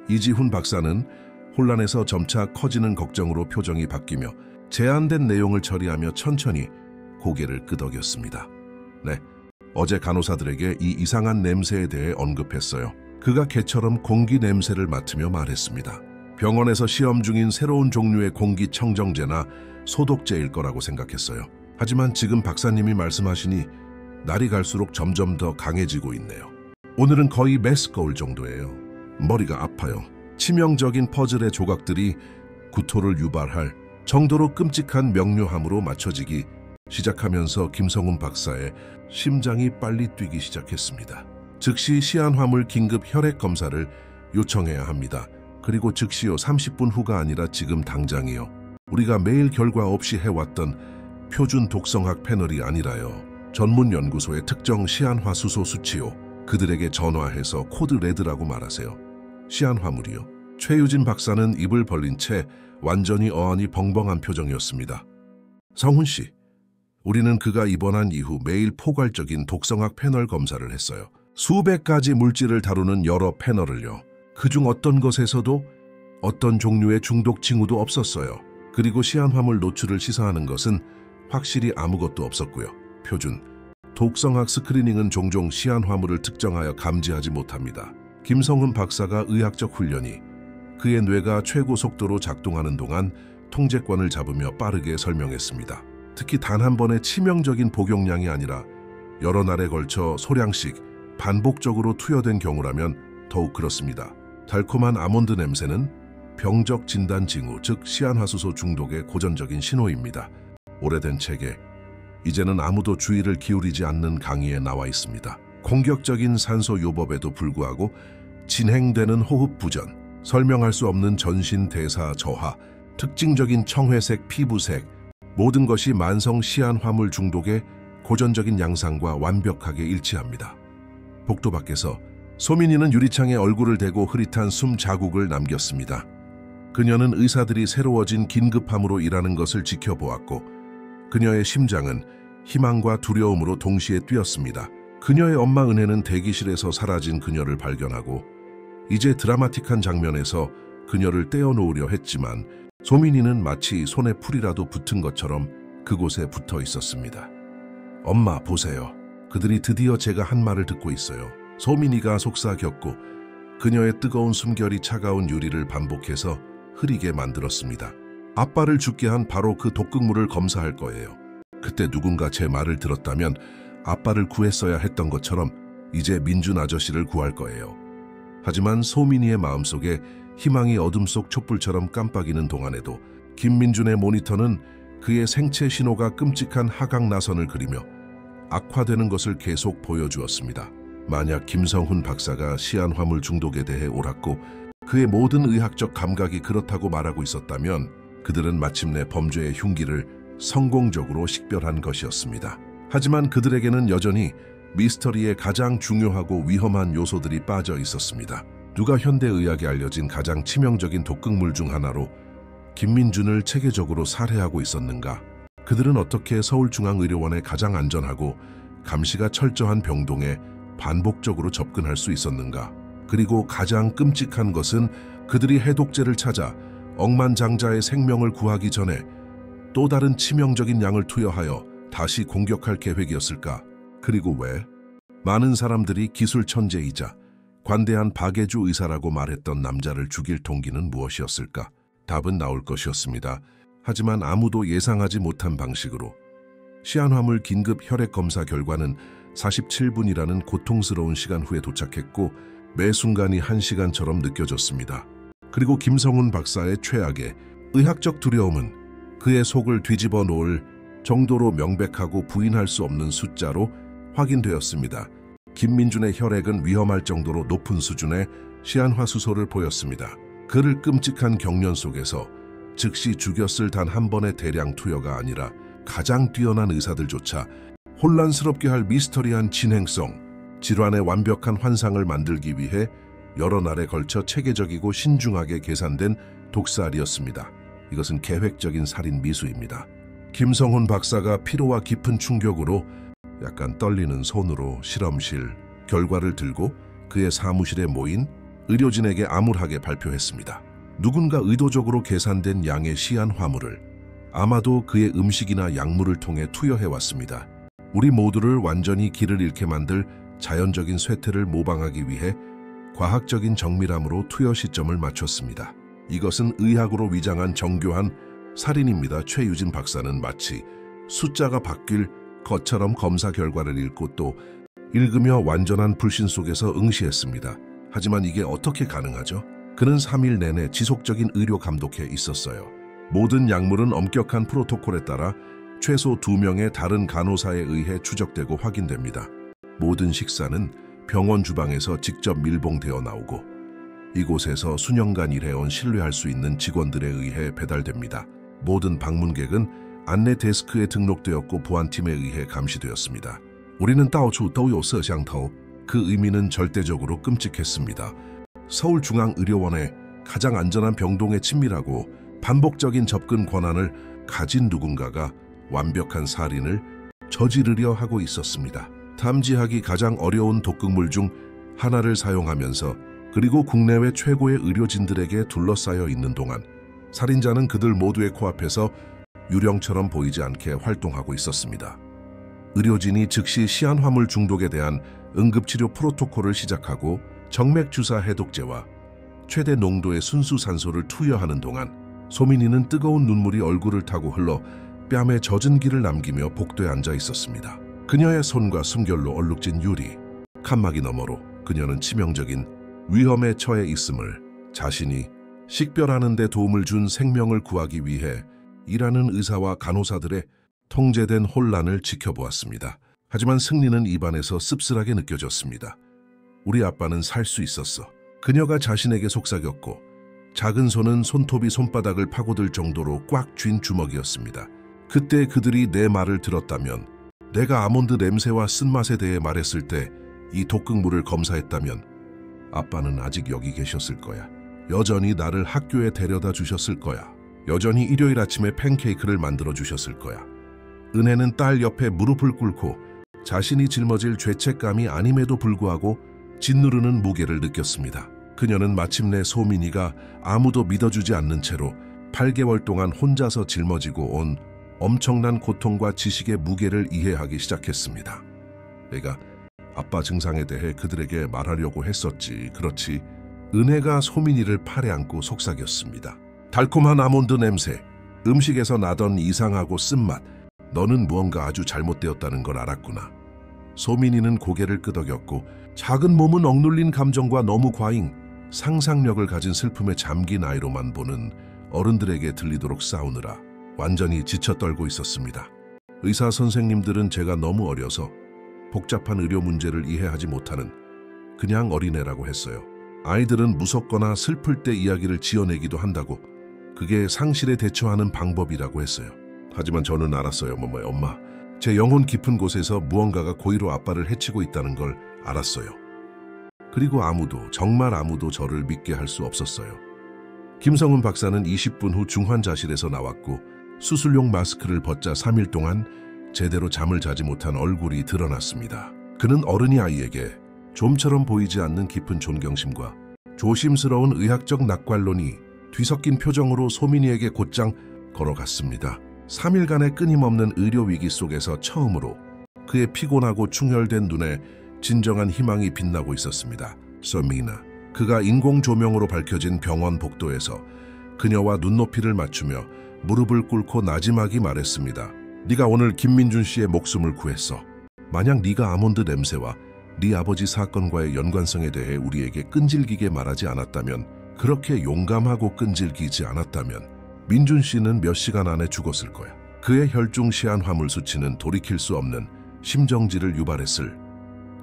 S1: 이지훈 박사는 혼란에서 점차 커지는 걱정으로 표정이 바뀌며 제한된 내용을 처리하며 천천히 고개를 끄덕였습니다. 네, 어제 간호사들에게 이 이상한 냄새에 대해 언급했어요. 그가 개처럼 공기 냄새를 맡으며 말했습니다. 병원에서 시험 중인 새로운 종류의 공기청정제나 소독제일 거라고 생각했어요. 하지만 지금 박사님이 말씀하시니 날이 갈수록 점점 더 강해지고 있네요. 오늘은 거의 메스꺼울 정도예요. 머리가 아파요. 치명적인 퍼즐의 조각들이 구토를 유발할 정도로 끔찍한 명료함으로 맞춰지기 시작하면서 김성훈 박사의 심장이 빨리 뛰기 시작했습니다. 즉시 시안화물 긴급 혈액 검사를 요청해야 합니다. 그리고 즉시요. 30분 후가 아니라 지금 당장이요. 우리가 매일 결과 없이 해왔던 표준 독성학 패널이 아니라요. 전문 연구소의 특정 시안화 수소 수치요. 그들에게 전화해서 코드 레드라고 말하세요. 시안화물이요. 최유진 박사는 입을 벌린 채 완전히 어안이 벙벙한 표정이었습니다. 성훈 씨, 우리는 그가 입원한 이후 매일 포괄적인 독성학 패널 검사를 했어요. 수백 가지 물질을 다루는 여러 패널을요. 그중 어떤 것에서도 어떤 종류의 중독 징후도 없었어요. 그리고 시안화물 노출을 시사하는 것은 확실히 아무것도 없었고요. 표준 독성학 스크리닝은 종종 시안화물을 특정하여 감지하지 못합니다. 김성훈 박사가 의학적 훈련이 그의 뇌가 최고 속도로 작동하는 동안 통제권을 잡으며 빠르게 설명했습니다. 특히 단 한 번의 치명적인 복용량이 아니라 여러 날에 걸쳐 소량씩 반복적으로 투여된 경우라면 더욱 그렇습니다. 달콤한 아몬드 냄새는 병적 진단 징후, 즉 시안화수소 중독의 고전적인 신호입니다. 오래된 책에 이제는 아무도 주의를 기울이지 않는 강의에 나와 있습니다. 공격적인 산소 요법에도 불구하고 진행되는 호흡 부전, 설명할 수 없는 전신 대사 저하, 특징적인 청회색 피부색, 모든 것이 만성 시안화물 중독의 고전적인 양상과 완벽하게 일치합니다. 복도 밖에서 소민이는 유리창에 얼굴을 대고 흐릿한 숨 자국을 남겼습니다. 그녀는 의사들이 새로워진 긴급함으로 일하는 것을 지켜보았고 그녀의 심장은 희망과 두려움으로 동시에 뛰었습니다. 그녀의 엄마 은혜는 대기실에서 사라진 그녀를 발견하고 이제 드라마틱한 장면에서 그녀를 떼어놓으려 했지만 소민이는 마치 손에 풀이라도 붙은 것처럼 그곳에 붙어 있었습니다. 엄마, 보세요. 그들이 드디어 제가 한 말을 듣고 있어요. 소민이가 속삭였고 그녀의 뜨거운 숨결이 차가운 유리를 반복해서 흐리게 만들었습니다. 아빠를 죽게 한 바로 그 독극물을 검사할 거예요. 그때 누군가 제 말을 들었다면 아빠를 구했어야 했던 것처럼 이제 민준 아저씨를 구할 거예요. 하지만 소민이의 마음속에 희망이 어둠 속 촛불처럼 깜빡이는 동안에도 김민준의 모니터는 그의 생체 신호가 끔찍한 하강 나선을 그리며 악화되는 것을 계속 보여주었습니다. 만약 김성훈 박사가 시안화물 중독에 대해 옳았고 그의 모든 의학적 감각이 그렇다고 말하고 있었다면 그들은 마침내 범죄의 흉기를 성공적으로 식별한 것이었습니다. 하지만 그들에게는 여전히 미스터리의 가장 중요하고 위험한 요소들이 빠져 있었습니다. 누가 현대의학에 알려진 가장 치명적인 독극물 중 하나로 김민준을 체계적으로 살해하고 있었는가? 그들은 어떻게 서울중앙의료원의 가장 안전하고 감시가 철저한 병동에 반복적으로 접근할 수 있었는가? 그리고 가장 끔찍한 것은 그들이 해독제를 찾아 억만장자의 생명을 구하기 전에 또 다른 치명적인 양을 투여하여 다시 공격할 계획이었을까? 그리고 왜? 많은 사람들이 기술 천재이자 관대한 박예주 의사라고 말했던 남자를 죽일 동기는 무엇이었을까? 답은 나올 것이었습니다. 하지만 아무도 예상하지 못한 방식으로 시안화물 긴급 혈액 검사 결과는 47분이라는 고통스러운 시간 후에 도착했고 매 순간이 1시간처럼 느껴졌습니다. 그리고 김성훈 박사의 최악의 의학적 두려움은 그의 속을 뒤집어 놓을 정도로 명백하고 부인할 수 없는 숫자로 확인되었습니다. 김민준의 혈액은 위험할 정도로 높은 수준의 시안화수소를 보였습니다. 그를 끔찍한 경련 속에서 즉시 죽였을 단 한 번의 대량 투여가 아니라 가장 뛰어난 의사들조차 혼란스럽게 할 미스터리한 진행성, 질환의 완벽한 환상을 만들기 위해 여러 날에 걸쳐 체계적이고 신중하게 계산된 독살이었습니다. 이것은 계획적인 살인 미수입니다. 김성훈 박사가 피로와 깊은 충격으로 약간 떨리는 손으로 실험실 결과를 들고 그의 사무실에 모인 의료진에게 암울하게 발표했습니다. 누군가 의도적으로 계산된 양의 시한 화물을 아마도 그의 음식이나 약물을 통해 투여해왔습니다. 우리 모두를 완전히 길을 잃게 만들 자연적인 쇠퇴를 모방하기 위해 과학적인 정밀함으로 투여 시점을 맞췄습니다. 이것은 의학으로 위장한 정교한 살인입니다. 최유진 박사는 마치 숫자가 바뀔 것처럼 검사 결과를 읽고 또 읽으며 완전한 불신 속에서 응시했습니다. 하지만 이게 어떻게 가능하죠? 그는 3일 내내 지속적인 의료 감독에 있었어요. 모든 약물은 엄격한 프로토콜에 따라 최소 2명의 다른 간호사에 의해 추적되고 확인됩니다. 모든 식사는 병원 주방에서 직접 밀봉되어 나오고 이곳에서 수년간 일해온 신뢰할 수 있는 직원들에 의해 배달됩니다. 모든 방문객은 안내 데스크에 등록되었고 보안팀에 의해 감시되었습니다. 우리는 到处都有摄像头. 그 의미는 절대적으로 끔찍했습니다. 서울중앙의료원의 가장 안전한 병동에 친밀하고 반복적인 접근 권한을 가진 누군가가 완벽한 살인을 저지르려 하고 있었습니다. 탐지하기 가장 어려운 독극물 중 하나를 사용하면서 그리고 국내외 최고의 의료진들에게 둘러싸여 있는 동안 살인자는 그들 모두의 코앞에서 유령처럼 보이지 않게 활동하고 있었습니다. 의료진이 즉시 시한화물 중독에 대한 응급치료 프로토콜을 시작하고 정맥주사 해독제와 최대 농도의 순수산소를 투여하는 동안 소민이는 뜨거운 눈물이 얼굴을 타고 흘러 뺨에 젖은 기를 남기며 복도에 앉아 있었습니다. 그녀의 손과 숨결로 얼룩진 유리, 칸막이 너머로 그녀는 치명적인 위험에 처해 있음을 자신이 식별하는 데 도움을 준 생명을 구하기 위해 일하는 의사와 간호사들의 통제된 혼란을 지켜보았습니다. 하지만 승리는 입안에서 씁쓸하게 느껴졌습니다. 우리 아빠는 살 수 있었어. 그녀가 자신에게 속삭였고 작은 손은 손톱이 손바닥을 파고들 정도로 꽉 쥔 주먹이었습니다. 그때 그들이 내 말을 들었다면, 내가 아몬드 냄새와 쓴맛에 대해 말했을 때 이 독극물을 검사했다면 아빠는 아직 여기 계셨을 거야. 여전히 나를 학교에 데려다 주셨을 거야. 여전히 일요일 아침에 팬케이크를 만들어 주셨을 거야. 은혜는 딸 옆에 무릎을 꿇고 자신이 짊어질 죄책감이 아님에도 불구하고 짓누르는 무게를 느꼈습니다. 그녀는 마침내 소민이가 아무도 믿어주지 않는 채로 8개월 동안 혼자서 짊어지고 온 엄청난 고통과 지식의 무게를 이해하기 시작했습니다. 내가 아빠 증상에 대해 그들에게 말하려고 했었지. 그렇지. 은혜가 소민이를 팔에 안고 속삭였습니다. 달콤한 아몬드 냄새, 음식에서 나던 이상하고 쓴맛, 너는 무언가 아주 잘못되었다는 걸 알았구나. 소민이는 고개를 끄덕였고 작은 몸은 억눌린 감정과 너무 과잉, 상상력을 가진 슬픔에 잠긴 아이로만 보는 어른들에게 들리도록 싸우느라 완전히 지쳐 떨고 있었습니다. 의사 선생님들은 제가 너무 어려서 복잡한 의료 문제를 이해하지 못하는 그냥 어린애라고 했어요. 아이들은 무섭거나 슬플 때 이야기를 지어내기도 한다고, 그게 상실에 대처하는 방법이라고 했어요. 하지만 저는 알았어요. 엄마. 제 영혼 깊은 곳에서 무언가가 고의로 아빠를 해치고 있다는 걸 알았어요. 그리고 정말 아무도 저를 믿게 할 수 없었어요. 김성훈 박사는 20분 후 중환자실에서 나왔고 수술용 마스크를 벗자 3일 동안 제대로 잠을 자지 못한 얼굴이 드러났습니다. 그는 어른이 아이에게 좀처럼 보이지 않는 깊은 존경심과 조심스러운 의학적 낙관론이 뒤섞인 표정으로 소민이에게 곧장 걸어갔습니다. 3일간의 끊임없는 의료 위기 속에서 처음으로 그의 피곤하고 충혈된 눈에 진정한 희망이 빛나고 있었습니다. 소민아. 그가 인공 조명으로 밝혀진 병원 복도에서 그녀와 눈높이를 맞추며 무릎을 꿇고 나지막이 말했습니다. 네가 오늘 김민준 씨의 목숨을 구했어. 만약 네가 아몬드 냄새와 네 아버지 사건과의 연관성에 대해 우리에게 끈질기게 말하지 않았다면, 그렇게 용감하고 끈질기지 않았다면 민준 씨는 몇 시간 안에 죽었을 거야. 그의 혈중 시한 화물 수치는 돌이킬 수 없는 심정지를 유발했을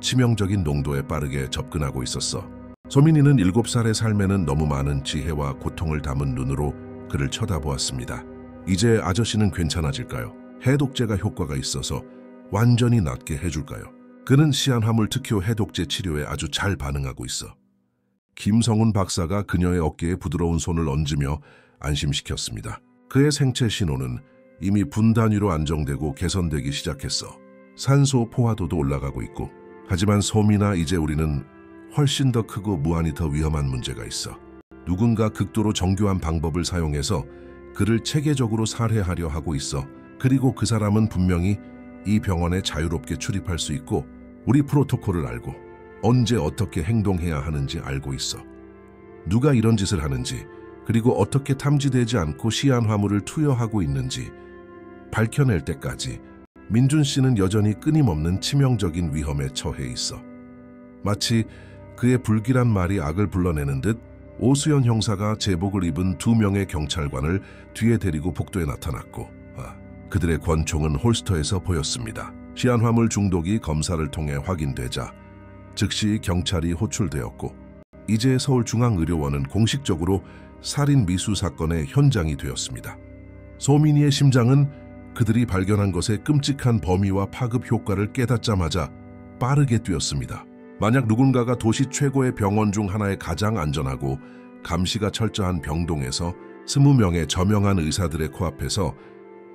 S1: 치명적인 농도에 빠르게 접근하고 있었어. 소민이는 7살의 삶에는 너무 많은 지혜와 고통을 담은 눈으로 그를 쳐다보았습니다. 이제 아저씨는 괜찮아질까요? 해독제가 효과가 있어서 완전히 낫게 해줄까요? 그는 시한화물 특효 해독제 치료에 아주 잘 반응하고 있어. 김성훈 박사가 그녀의 어깨에 부드러운 손을 얹으며 안심시켰습니다. 그의 생체 신호는 이미 분 단위로 안정되고 개선되기 시작했어. 산소 포화도도 올라가고 있고. 하지만 소민아, 이제 우리는 훨씬 더 크고 무한히 더 위험한 문제가 있어. 누군가 극도로 정교한 방법을 사용해서 그를 체계적으로 살해하려 하고 있어. 그리고 그 사람은 분명히 이 병원에 자유롭게 출입할 수 있고 우리 프로토콜을 알고 언제 어떻게 행동해야 하는지 알고 있어. 누가 이런 짓을 하는지, 그리고 어떻게 탐지되지 않고 시한 화물을 투여하고 있는지 밝혀낼 때까지 민준 씨는 여전히 끊임없는 치명적인 위험에 처해 있어. 마치 그의 불길한 말이 악을 불러내는 듯 오수연 형사가 제복을 입은 2명의 경찰관을 뒤에 데리고 복도에 나타났고, 그들의 권총은 홀스터에서 보였습니다. 시한화물 중독이 검사를 통해 확인되자 즉시 경찰이 호출되었고, 이제 서울중앙의료원은 공식적으로 살인 미수 사건의 현장이 되었습니다. 소민이의 심장은 그들이 발견한 것의 끔찍한 범위와 파급 효과를 깨닫자마자 빠르게 뛰었습니다. 만약 누군가가 도시 최고의 병원 중 하나의 가장 안전하고 감시가 철저한 병동에서 20명의 저명한 의사들의 코앞에서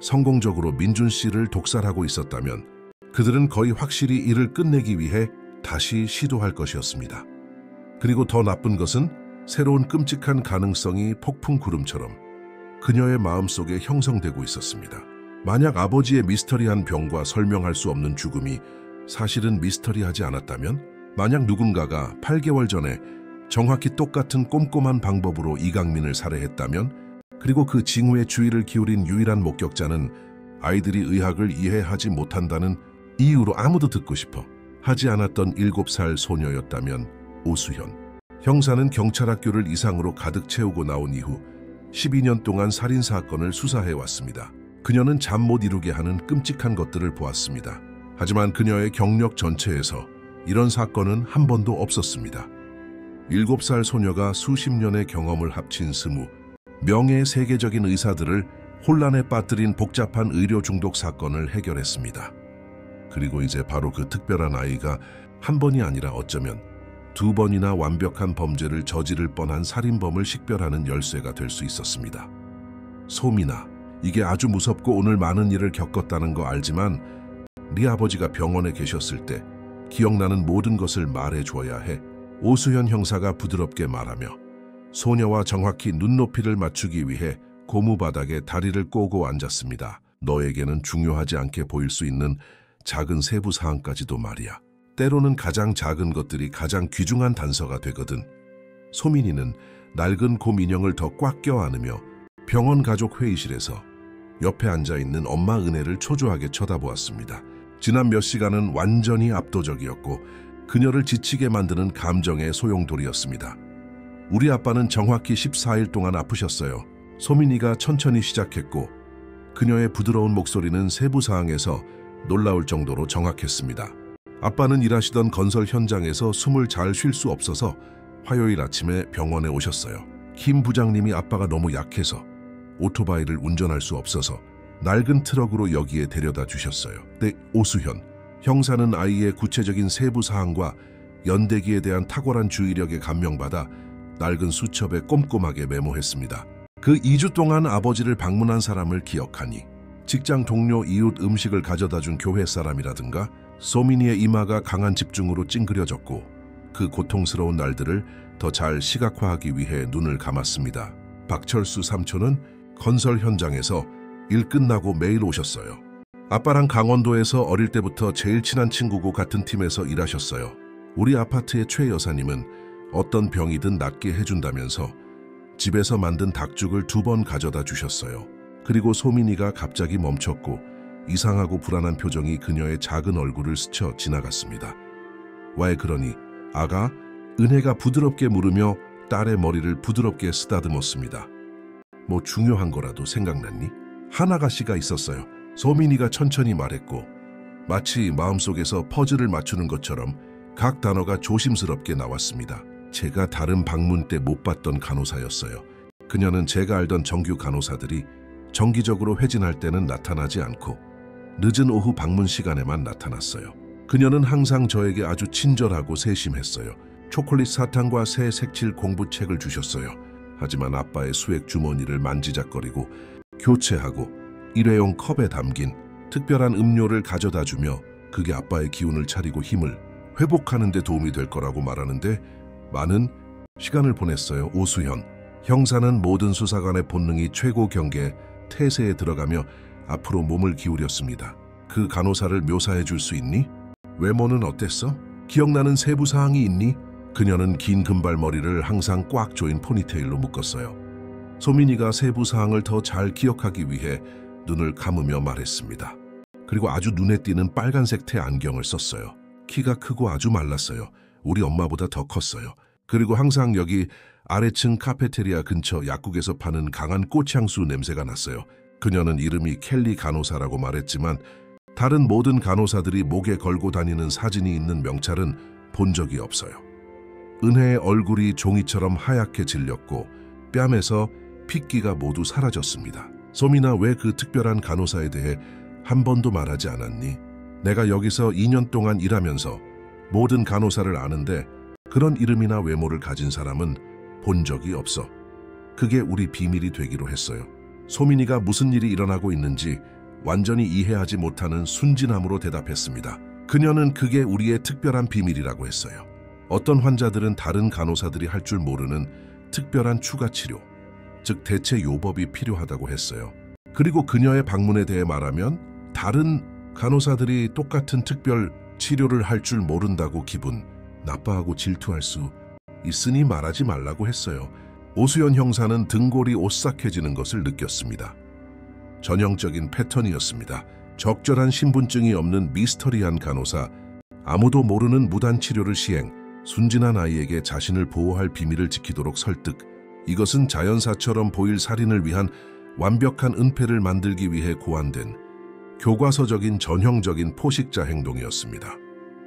S1: 성공적으로 민준 씨를 독살하고 있었다면 그들은 거의 확실히 이를 끝내기 위해 다시 시도할 것이었습니다. 그리고 더 나쁜 것은 새로운 끔찍한 가능성이 폭풍 구름처럼 그녀의 마음속에 형성되고 있었습니다. 만약 아버지의 미스터리한 병과 설명할 수 없는 죽음이 사실은 미스터리하지 않았다면, 만약 누군가가 8개월 전에 정확히 똑같은 꼼꼼한 방법으로 이강민을 살해했다면, 그리고 그 징후에 주의를 기울인 유일한 목격자는 아이들이 의학을 이해하지 못한다는 이유로 아무도 듣고 싶어 하지 않았던 7살 소녀였다면, 오수현 형사는 경찰학교를 이상으로 가득 채우고 나온 이후 12년 동안 살인사건을 수사해왔습니다. 그녀는 잠 못 이루게 하는 끔찍한 것들을 보았습니다. 하지만 그녀의 경력 전체에서 이런 사건은 한 번도 없었습니다. 7살 소녀가 수십 년의 경험을 합친 20명의 세계적인 의사들을 혼란에 빠뜨린 복잡한 의료 중독 사건을 해결했습니다. 그리고 이제 바로 그 특별한 아이가 한 번이 아니라 어쩌면 2번이나 완벽한 범죄를 저지를 뻔한 살인범을 식별하는 열쇠가 될 수 있었습니다. 소민아, 이게 아주 무섭고 오늘 많은 일을 겪었다는 거 알지만 네 아버지가 병원에 계셨을 때 기억나는 모든 것을 말해줘야 해. 오수현 형사가 부드럽게 말하며 소녀와 정확히 눈높이를 맞추기 위해 고무바닥에 다리를 꼬고 앉았습니다. 너에게는 중요하지 않게 보일 수 있는 작은 세부 사항까지도 말이야. 때로는 가장 작은 것들이 가장 귀중한 단서가 되거든. 소민이는 낡은 곰 인형을 더 꽉 껴안으며 병원 가족 회의실에서 옆에 앉아있는 엄마 은혜를 초조하게 쳐다보았습니다. 지난 몇 시간은 완전히 압도적이었고 그녀를 지치게 만드는 감정의 소용돌이였습니다. 우리 아빠는 정확히 14일 동안 아프셨어요. 소민이가 천천히 시작했고 그녀의 부드러운 목소리는 세부 사항에서 놀라울 정도로 정확했습니다. 아빠는 일하시던 건설 현장에서 숨을 잘 쉴 수 없어서 화요일 아침에 병원에 오셨어요. 김 부장님이 아빠가 너무 약해서 오토바이를 운전할 수 없어서 낡은 트럭으로 여기에 데려다 주셨어요. 네, 오수현 형사는 아이의 구체적인 세부 사항과 연대기에 대한 탁월한 주의력에 감명받아 낡은 수첩에 꼼꼼하게 메모했습니다. 그 2주 동안 아버지를 방문한 사람을 기억하니 직장 동료, 이웃, 음식을 가져다 준 교회 사람이라든가. 소민이의 이마가 강한 집중으로 찡그려졌고 그 고통스러운 날들을 더 잘 시각화하기 위해 눈을 감았습니다. 박철수 삼촌은 건설 현장에서 일 끝나고 매일 오셨어요. 아빠랑 강원도에서 어릴 때부터 제일 친한 친구고 같은 팀에서 일하셨어요. 우리 아파트의 최 여사님은 어떤 병이든 낫게 해준다면서 집에서 만든 닭죽을 2번 가져다 주셨어요. 그리고 소민이가 갑자기 멈췄고 이상하고 불안한 표정이 그녀의 작은 얼굴을 스쳐 지나갔습니다. 왜 그러니? 아가? 은혜가 부드럽게 물으며 딸의 머리를 부드럽게 쓰다듬었습니다. 뭐 중요한 거라도 생각났니? 한 아가씨가 있었어요. 소민이가 천천히 말했고 마치 마음속에서 퍼즐을 맞추는 것처럼 각 단어가 조심스럽게 나왔습니다. 제가 다른 방문 때 못 봤던 간호사였어요. 그녀는 제가 알던 정규 간호사들이 정기적으로 회진할 때는 나타나지 않고 늦은 오후 방문 시간에만 나타났어요. 그녀는 항상 저에게 아주 친절하고 세심했어요. 초콜릿 사탕과 새 색칠 공부책을 주셨어요. 하지만 아빠의 수액 주머니를 만지작거리고 교체하고 일회용 컵에 담긴 특별한 음료를 가져다 주며 그게 아빠의 기운을 차리고 힘을 회복하는 데 도움이 될 거라고 말하는데 많은 시간을 보냈어요. 오수현 형사는 모든 수사관의 본능이 최고 경계 태세에 들어가며 앞으로 몸을 기울였습니다. 그 간호사를 묘사해 줄 수 있니? 외모는 어땠어? 기억나는 세부 사항이 있니? 그녀는 긴 금발머리를 항상 꽉 조인 포니테일로 묶었어요. 소민이가 세부 사항을 더 잘 기억하기 위해 눈을 감으며 말했습니다. 그리고 아주 눈에 띄는 빨간색 태 안경을 썼어요. 키가 크고 아주 말랐어요. 우리 엄마보다 더 컸어요. 그리고 항상 여기 아래층 카페테리아 근처 약국에서 파는 강한 꽃향수 냄새가 났어요. 그녀는 이름이 켈리 간호사라고 말했지만 다른 모든 간호사들이 목에 걸고 다니는 사진이 있는 명찰은 본 적이 없어요. 은혜의 얼굴이 종이처럼 하얗게 질렸고 뺨에서 핏기가 모두 사라졌습니다. 소민아, 왜 그 특별한 간호사에 대해 한 번도 말하지 않았니? 내가 여기서 2년 동안 일하면서 모든 간호사를 아는데 그런 이름이나 외모를 가진 사람은 본 적이 없어. 그게 우리 비밀이 되기로 했어요. 소민이가 무슨 일이 일어나고 있는지 완전히 이해하지 못하는 순진함으로 대답했습니다. 그녀는 그게 우리의 특별한 비밀이라고 했어요. 어떤 환자들은 다른 간호사들이 할 줄 모르는 특별한 추가 치료, 즉 대체 요법이 필요하다고 했어요. 그리고 그녀의 방문에 대해 말하면 다른 간호사들이 똑같은 특별 치료를 할 줄 모른다고 기분 나빠하고 질투할 수 있으니 말하지 말라고 했어요. 오수연 형사는 등골이 오싹해지는 것을 느꼈습니다. 전형적인 패턴이었습니다. 적절한 신분증이 없는 미스터리한 간호사, 아무도 모르는 무단 치료를 시행, 순진한 아이에게 자신을 보호할 비밀을 지키도록 설득. 이것은 자연사처럼 보일 살인을 위한 완벽한 은폐를 만들기 위해 고안된 교과서적인 전형적인 포식자 행동이었습니다.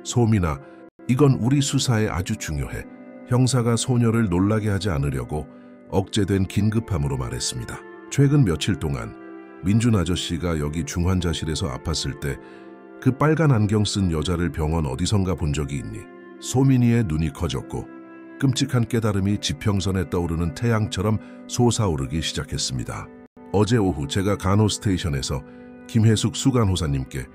S1: 소민아, 이건 우리 수사에 아주 중요해. 형사가 소녀를 놀라게 하지 않으려고 억제된 긴급함으로 말했습니다. 최근 며칠 동안 민준 아저씨가 여기 중환자실에서 아팠을 때 그 빨간 안경 쓴 여자를 병원 어디선가 본 적이 있니? 소민이의 눈이 커졌고 끔찍한 깨달음이 지평선에 떠오르는 태양처럼 솟아오르기 시작했습니다. 어제 오후 제가 간호스테이션에서 김혜숙 수간호사님께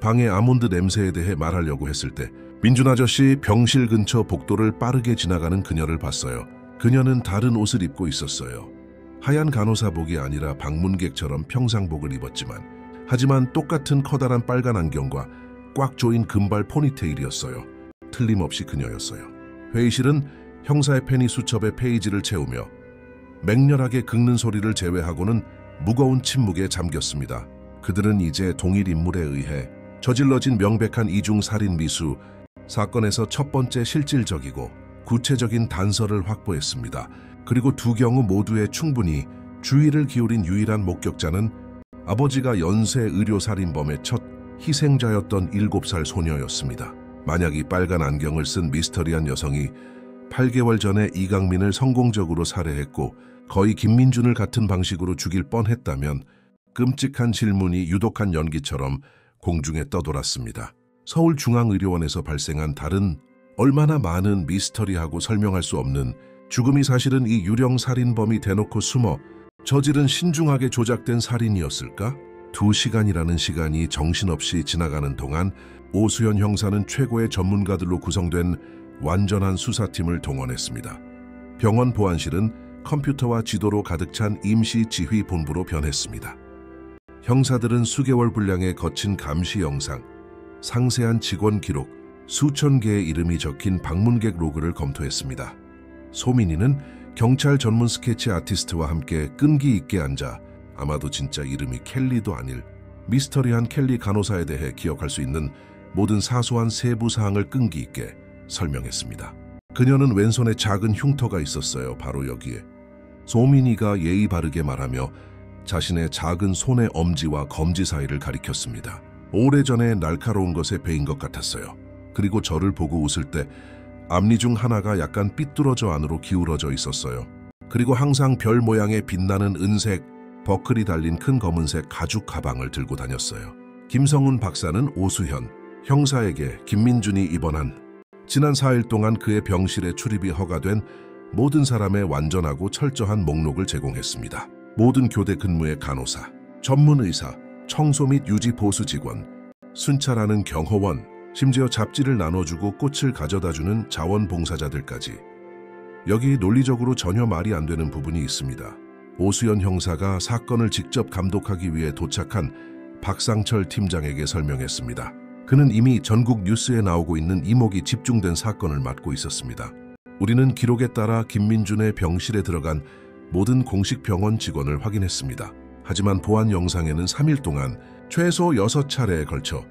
S1: 방의 아몬드 냄새에 대해 말하려고 했을 때 민준 아저씨 병실 근처 복도를 빠르게 지나가는 그녀를 봤어요. 그녀는 다른 옷을 입고 있었어요. 하얀 간호사복이 아니라 방문객처럼 평상복을 입었지만 하지만 똑같은 커다란 빨간 안경과 꽉 조인 금발 포니테일이었어요. 틀림없이 그녀였어요. 회의실은 형사의 펜이 수첩에 페이지를 채우며 맹렬하게 긁는 소리를 제외하고는 무거운 침묵에 잠겼습니다. 그들은 이제 동일 인물에 의해 저질러진 명백한 이중살인 미수 사건에서 첫 번째 실질적이고 구체적인 단서를 확보했습니다. 그리고 두 경우 모두에 충분히 주의를 기울인 유일한 목격자는 아버지가 연쇄 의료살인범의 첫 희생자였던 7살 소녀였습니다. 만약 이 빨간 안경을 쓴 미스터리한 여성이 8개월 전에 이강민을 성공적으로 살해했고 거의 김민준을 같은 방식으로 죽일 뻔했다면 끔찍한 질문이 유독한 연기처럼 공중에 떠돌았습니다. 서울중앙의료원에서 발생한 다른 얼마나 많은 미스터리하고 설명할 수 없는 죽음이 사실은 이 유령 살인범이 대놓고 숨어 저지른 신중하게 조작된 살인이었을까? 2시간이라는 시간이 정신없이 지나가는 동안 오수연 형사는 최고의 전문가들로 구성된 완전한 수사팀을 동원했습니다. 병원 보안실은 컴퓨터와 지도로 가득 찬 임시 지휘 본부로 변했습니다. 형사들은 수개월 분량의 거친 감시 영상, 상세한 직원 기록, 수천 개의 이름이 적힌 방문객 로그를 검토했습니다. 소민이는 경찰 전문 스케치 아티스트와 함께 끈기 있게 앉아 아마도 진짜 이름이 켈리도 아닐 미스터리한 켈리 간호사에 대해 기억할 수 있는 모든 사소한 세부 사항을 끈기 있게 설명했습니다. 그녀는 왼손에 작은 흉터가 있었어요. 바로 여기에. 소민이가 예의 바르게 말하며 자신의 작은 손의 엄지와 검지 사이를 가리켰습니다. 오래전에 날카로운 것에 베인 것 같았어요. 그리고 저를 보고 웃을 때 앞니 중 하나가 약간 삐뚤어져 안으로 기울어져 있었어요. 그리고 항상 별 모양의 빛나는 은색 버클이 달린 큰 검은색 가죽 가방을 들고 다녔어요. 김성훈 박사는 오수현 형사에게 김민준이 입원한 지난 4일 동안 그의 병실에 출입이 허가된 모든 사람의 완전하고 철저한 목록을 제공했습니다. 모든 교대 근무의 간호사, 전문의사, 청소 및 유지 보수 직원, 순찰하는 경호원, 심지어 잡지를 나눠주고 꽃을 가져다주는 자원봉사자들까지. 여기 논리적으로 전혀 말이 안 되는 부분이 있습니다. 오수연 형사가 사건을 직접 감독하기 위해 도착한 박상철 팀장에게 설명했습니다. 그는 이미 전국 뉴스에 나오고 있는 이목이 집중된 사건을 맡고 있었습니다. 우리는 기록에 따라 김민준의 병실에 들어간 모든 공식 병원 직원을 확인했습니다. 하지만 보안 영상에는 3일 동안 최소 6차례에 걸쳐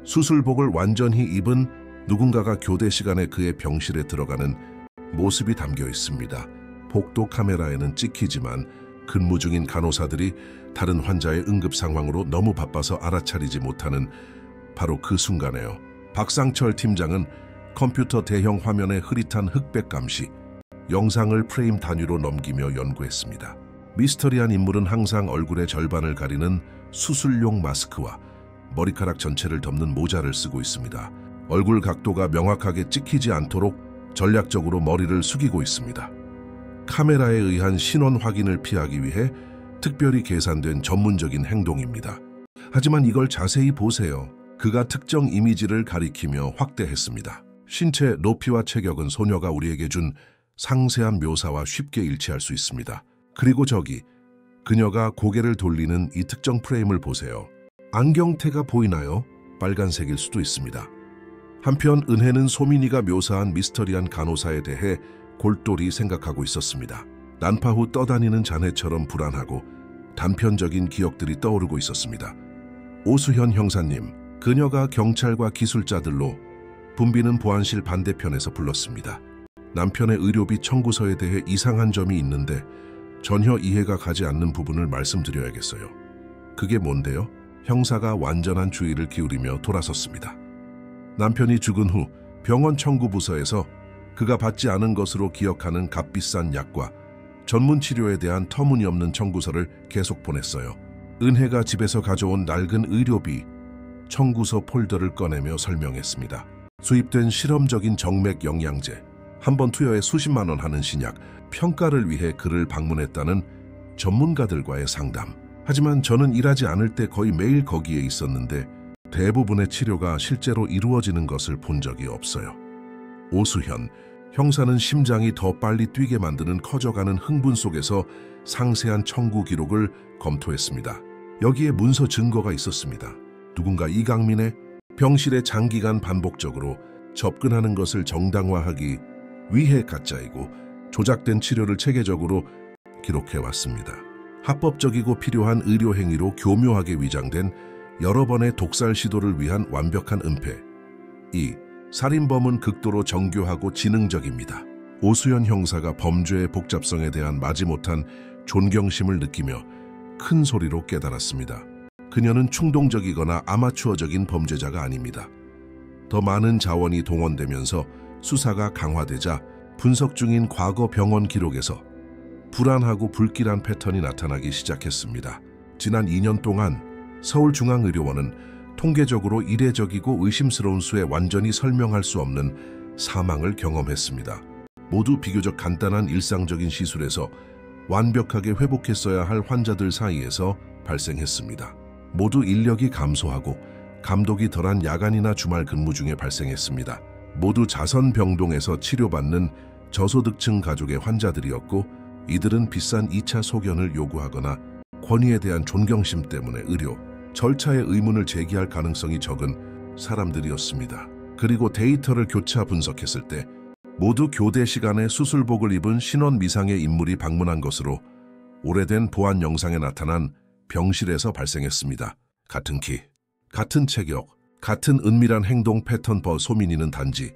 S1: 수술복을 완전히 입은 누군가가 교대 시간에 그의 병실에 들어가는 모습이 담겨 있습니다. 복도 카메라에는 찍히지만 근무 중인 간호사들이 다른 환자의 응급 상황으로 너무 바빠서 알아차리지 못하는 바로 그 순간에요. 박상철 팀장은 컴퓨터 대형 화면의 흐릿한 흑백 감시, 영상을 프레임 단위로 넘기며 연구했습니다. 미스터리한 인물은 항상 얼굴의 절반을 가리는 수술용 마스크와 머리카락 전체를 덮는 모자를 쓰고 있습니다. 얼굴 각도가 명확하게 찍히지 않도록 전략적으로 머리를 숙이고 있습니다. 카메라에 의한 신원 확인을 피하기 위해 특별히 계산된 전문적인 행동입니다. 하지만 이걸 자세히 보세요. 그가 특정 이미지를 가리키며 확대했습니다. 신체 높이와 체격은 소녀가 우리에게 준 상세한 묘사와 쉽게 일치할 수 있습니다. 그리고 저기 그녀가 고개를 돌리는 이 특정 프레임을 보세요. 안경테가 보이나요? 빨간색일 수도 있습니다. 한편 은혜는 소민이가 묘사한 미스터리한 간호사에 대해 골똘히 생각하고 있었습니다. 난파 후 떠다니는 자네처럼 불안하고 단편적인 기억들이 떠오르고 있었습니다. 오수현 형사님, 그녀가 경찰과 기술자들로 붐비는 보안실 반대편에서 불렀습니다. 남편의 의료비 청구서에 대해 이상한 점이 있는데 전혀 이해가 가지 않는 부분을 말씀드려야겠어요. 그게 뭔데요? 형사가 완전한 주의를 기울이며 돌아섰습니다. 남편이 죽은 후 병원 청구부서에서 그가 받지 않은 것으로 기억하는 값비싼 약과 전문 치료에 대한 터무니없는 청구서를 계속 보냈어요. 은혜가 집에서 가져온 낡은 의료비 청구서 폴더를 꺼내며 설명했습니다. 수입된 실험적인 정맥 영양제, 한 번 투여에 수십만 원 하는 신약, 평가를 위해 그를 방문했다는 전문가들과의 상담. 하지만 저는 일하지 않을 때 거의 매일 거기에 있었는데 대부분의 치료가 실제로 이루어지는 것을 본 적이 없어요. 오수현 형사는 심장이 더 빨리 뛰게 만드는 커져가는 흥분 속에서 상세한 청구 기록을 검토했습니다. 여기에 문서 증거가 있었습니다. 누군가 이강민의 병실에 장기간 반복적으로 접근하는 것을 정당화하기 위해 가짜이고 조작된 치료를 체계적으로 기록해왔습니다. 합법적이고 필요한 의료 행위로 교묘하게 위장된 여러 번의 독살 시도를 위한 완벽한 은폐. 이 살인범은 극도로 정교하고 지능적입니다. 오수연 형사가 범죄의 복잡성에 대한 마지못한 존경심을 느끼며 큰 소리로 깨달았습니다. 그녀는 충동적이거나 아마추어적인 범죄자가 아닙니다. 더 많은 자원이 동원되면서 수사가 강화되자 분석 중인 과거 병원 기록에서 불안하고 불길한 패턴이 나타나기 시작했습니다. 지난 2년 동안 서울중앙의료원은 통계적으로 이례적이고 의심스러운 수에 완전히 설명할 수 없는 사망을 경험했습니다. 모두 비교적 간단한 일상적인 시술에서 완벽하게 회복했어야 할 환자들 사이에서 발생했습니다. 모두 인력이 감소하고 감독이 덜한 야간이나 주말 근무 중에 발생했습니다. 모두 자선병동에서 치료받는 저소득층 가족의 환자들이었고 이들은 비싼 2차 소견을 요구하거나 권위에 대한 존경심 때문에 의료, 절차의 의문을 제기할 가능성이 적은 사람들이었습니다. 그리고 데이터를 교차 분석했을 때 모두 교대 시간에 수술복을 입은 신원 미상의 인물이 방문한 것으로 오래된 보안 영상에 나타난 병실에서 발생했습니다. 같은 키, 같은 체격, 같은 은밀한 행동 패턴. 소민이는 단지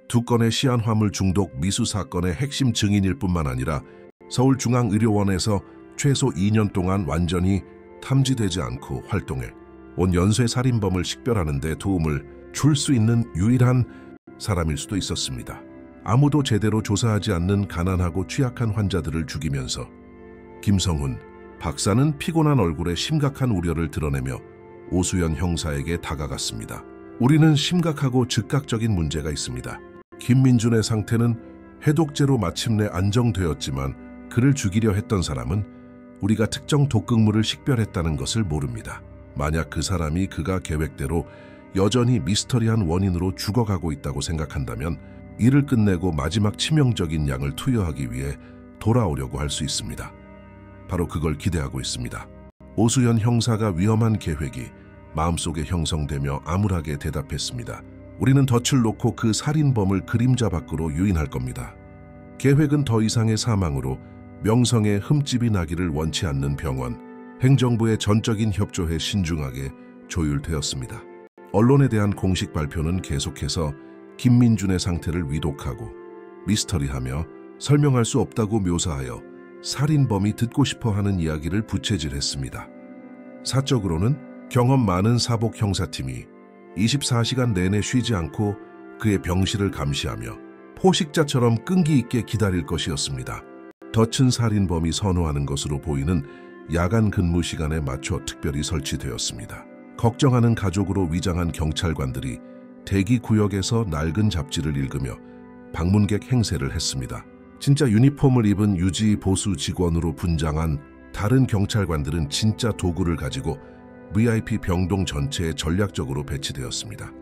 S1: 두 건의 시한화물 중독 미수 사건의 핵심 증인일 뿐만 아니라 서울중앙의료원에서 최소 2년 동안 완전히 탐지되지 않고 활동해 온 연쇄 살인범을 식별하는 데 도움을 줄 수 있는 유일한 사람일 수도 있었습니다. 아무도 제대로 조사하지 않는 가난하고 취약한 환자들을 죽이면서 김성훈 박사는 피곤한 얼굴에 심각한 우려를 드러내며 오수연 형사에게 다가갔습니다. 우리는 심각하고 즉각적인 문제가 있습니다. 김민준의 상태는 해독제로 마침내 안정되었지만 그를 죽이려 했던 사람은 우리가 특정 독극물을 식별했다는 것을 모릅니다. 만약 그 사람이 그가 계획대로 여전히 미스터리한 원인으로 죽어가고 있다고 생각한다면 일을 끝내고 마지막 치명적인 양을 투여하기 위해 돌아오려고 할 수 있습니다. 바로 그걸 기대하고 있습니다. 오수연 형사가 위험한 계획이 마음속에 형성되며 암울하게 대답했습니다. 우리는 덫을 놓고 그 살인범을 그림자 밖으로 유인할 겁니다. 계획은 더 이상의 사망으로 명성에 흠집이 나기를 원치 않는 병원, 행정부의 전적인 협조에 신중하게 조율되었습니다. 언론에 대한 공식 발표는 계속해서 김민준의 상태를 위독하고 미스터리하며 설명할 수 없다고 묘사하여 살인범이 듣고 싶어하는 이야기를 부채질했습니다. 사적으로는 경험 많은 사복 형사팀이 24시간 내내 쉬지 않고 그의 병실을 감시하며 포식자처럼 끈기 있게 기다릴 것이었습니다. 덫은 살인범이 선호하는 것으로 보이는 야간 근무 시간에 맞춰 특별히 설치되었습니다. 걱정하는 가족으로 위장한 경찰관들이 대기 구역에서 낡은 잡지를 읽으며 방문객 행세를 했습니다. 진짜 유니폼을 입은 유지 보수 직원으로 분장한 다른 경찰관들은 진짜 도구를 가지고 VIP 병동 전체에 전략적으로 배치되었습니다.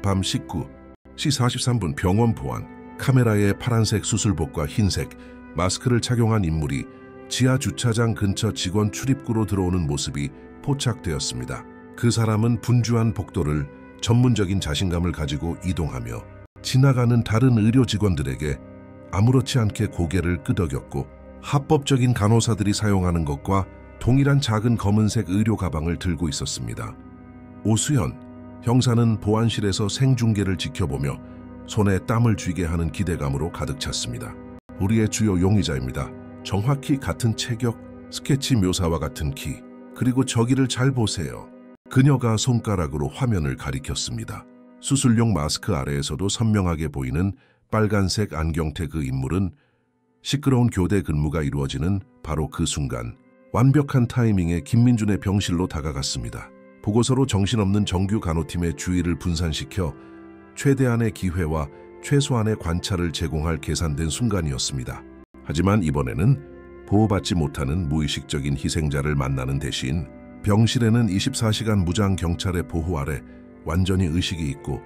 S1: 밤 19시 43분 병원 보안, 카메라에 파란색 수술복과 흰색 마스크를 착용한 인물이 지하 주차장 근처 직원 출입구로 들어오는 모습이 포착되었습니다. 그 사람은 분주한 복도를 전문적인 자신감을 가지고 이동하며 지나가는 다른 의료 직원들에게 아무렇지 않게 고개를 끄덕였고 합법적인 간호사들이 사용하는 것과 동일한 작은 검은색 의료 가방을 들고 있었습니다. 오수연 형사는 보안실에서 생중계를 지켜보며 손에 땀을 쥐게 하는 기대감으로 가득 찼습니다. 우리의 주요 용의자입니다. 정확히 같은 체격, 스케치 묘사와 같은 키, 그리고 저기를 잘 보세요. 그녀가 손가락으로 화면을 가리켰습니다. 수술용 마스크 아래에서도 선명하게 보이는 빨간색 안경테 그 인물은 시끄러운 교대 근무가 이루어지는 바로 그 순간 완벽한 타이밍에 김민준의 병실로 다가갔습니다. 보고서로 정신없는 정규 간호팀의 주의를 분산시켜 최대한의 기회와 최소한의 관찰을 제공할 계산된 순간이었습니다. 하지만 이번에는 보호받지 못하는 무의식적인 희생자를 만나는 대신 병실에는 24시간 무장 경찰의 보호 아래 완전히 의식이 있고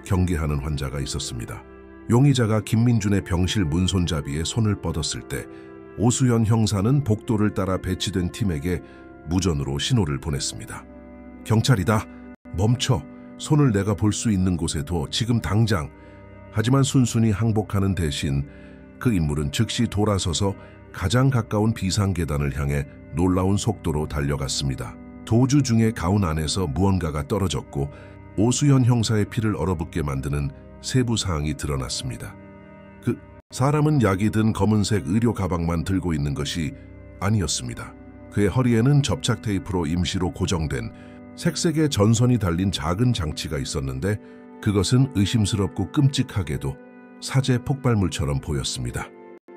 S1: 경계하는 환자가 있었습니다. 용의자가 김민준의 병실 문손잡이에 손을 뻗었을 때 오수연 형사는 복도를 따라 배치된 팀에게 무전으로 신호를 보냈습니다. 경찰이다. 멈춰. 손을 내가 볼 수 있는 곳에 둬. 지금 당장. 하지만 순순히 항복하는 대신 그 인물은 즉시 돌아서서 가장 가까운 비상계단을 향해 놀라운 속도로 달려갔습니다. 도주 중에 가운 안에서 무언가가 떨어졌고 오수연 형사의 피를 얼어붙게 만드는 세부 사항이 드러났습니다. 그 사람은 약이 든 검은색 의료 가방만 들고 있는 것이 아니었습니다. 그의 허리에는 접착 테이프로 임시로 고정된 색색의 전선이 달린 작은 장치가 있었는데 그것은 의심스럽고 끔찍하게도 사제 폭발물처럼 보였습니다.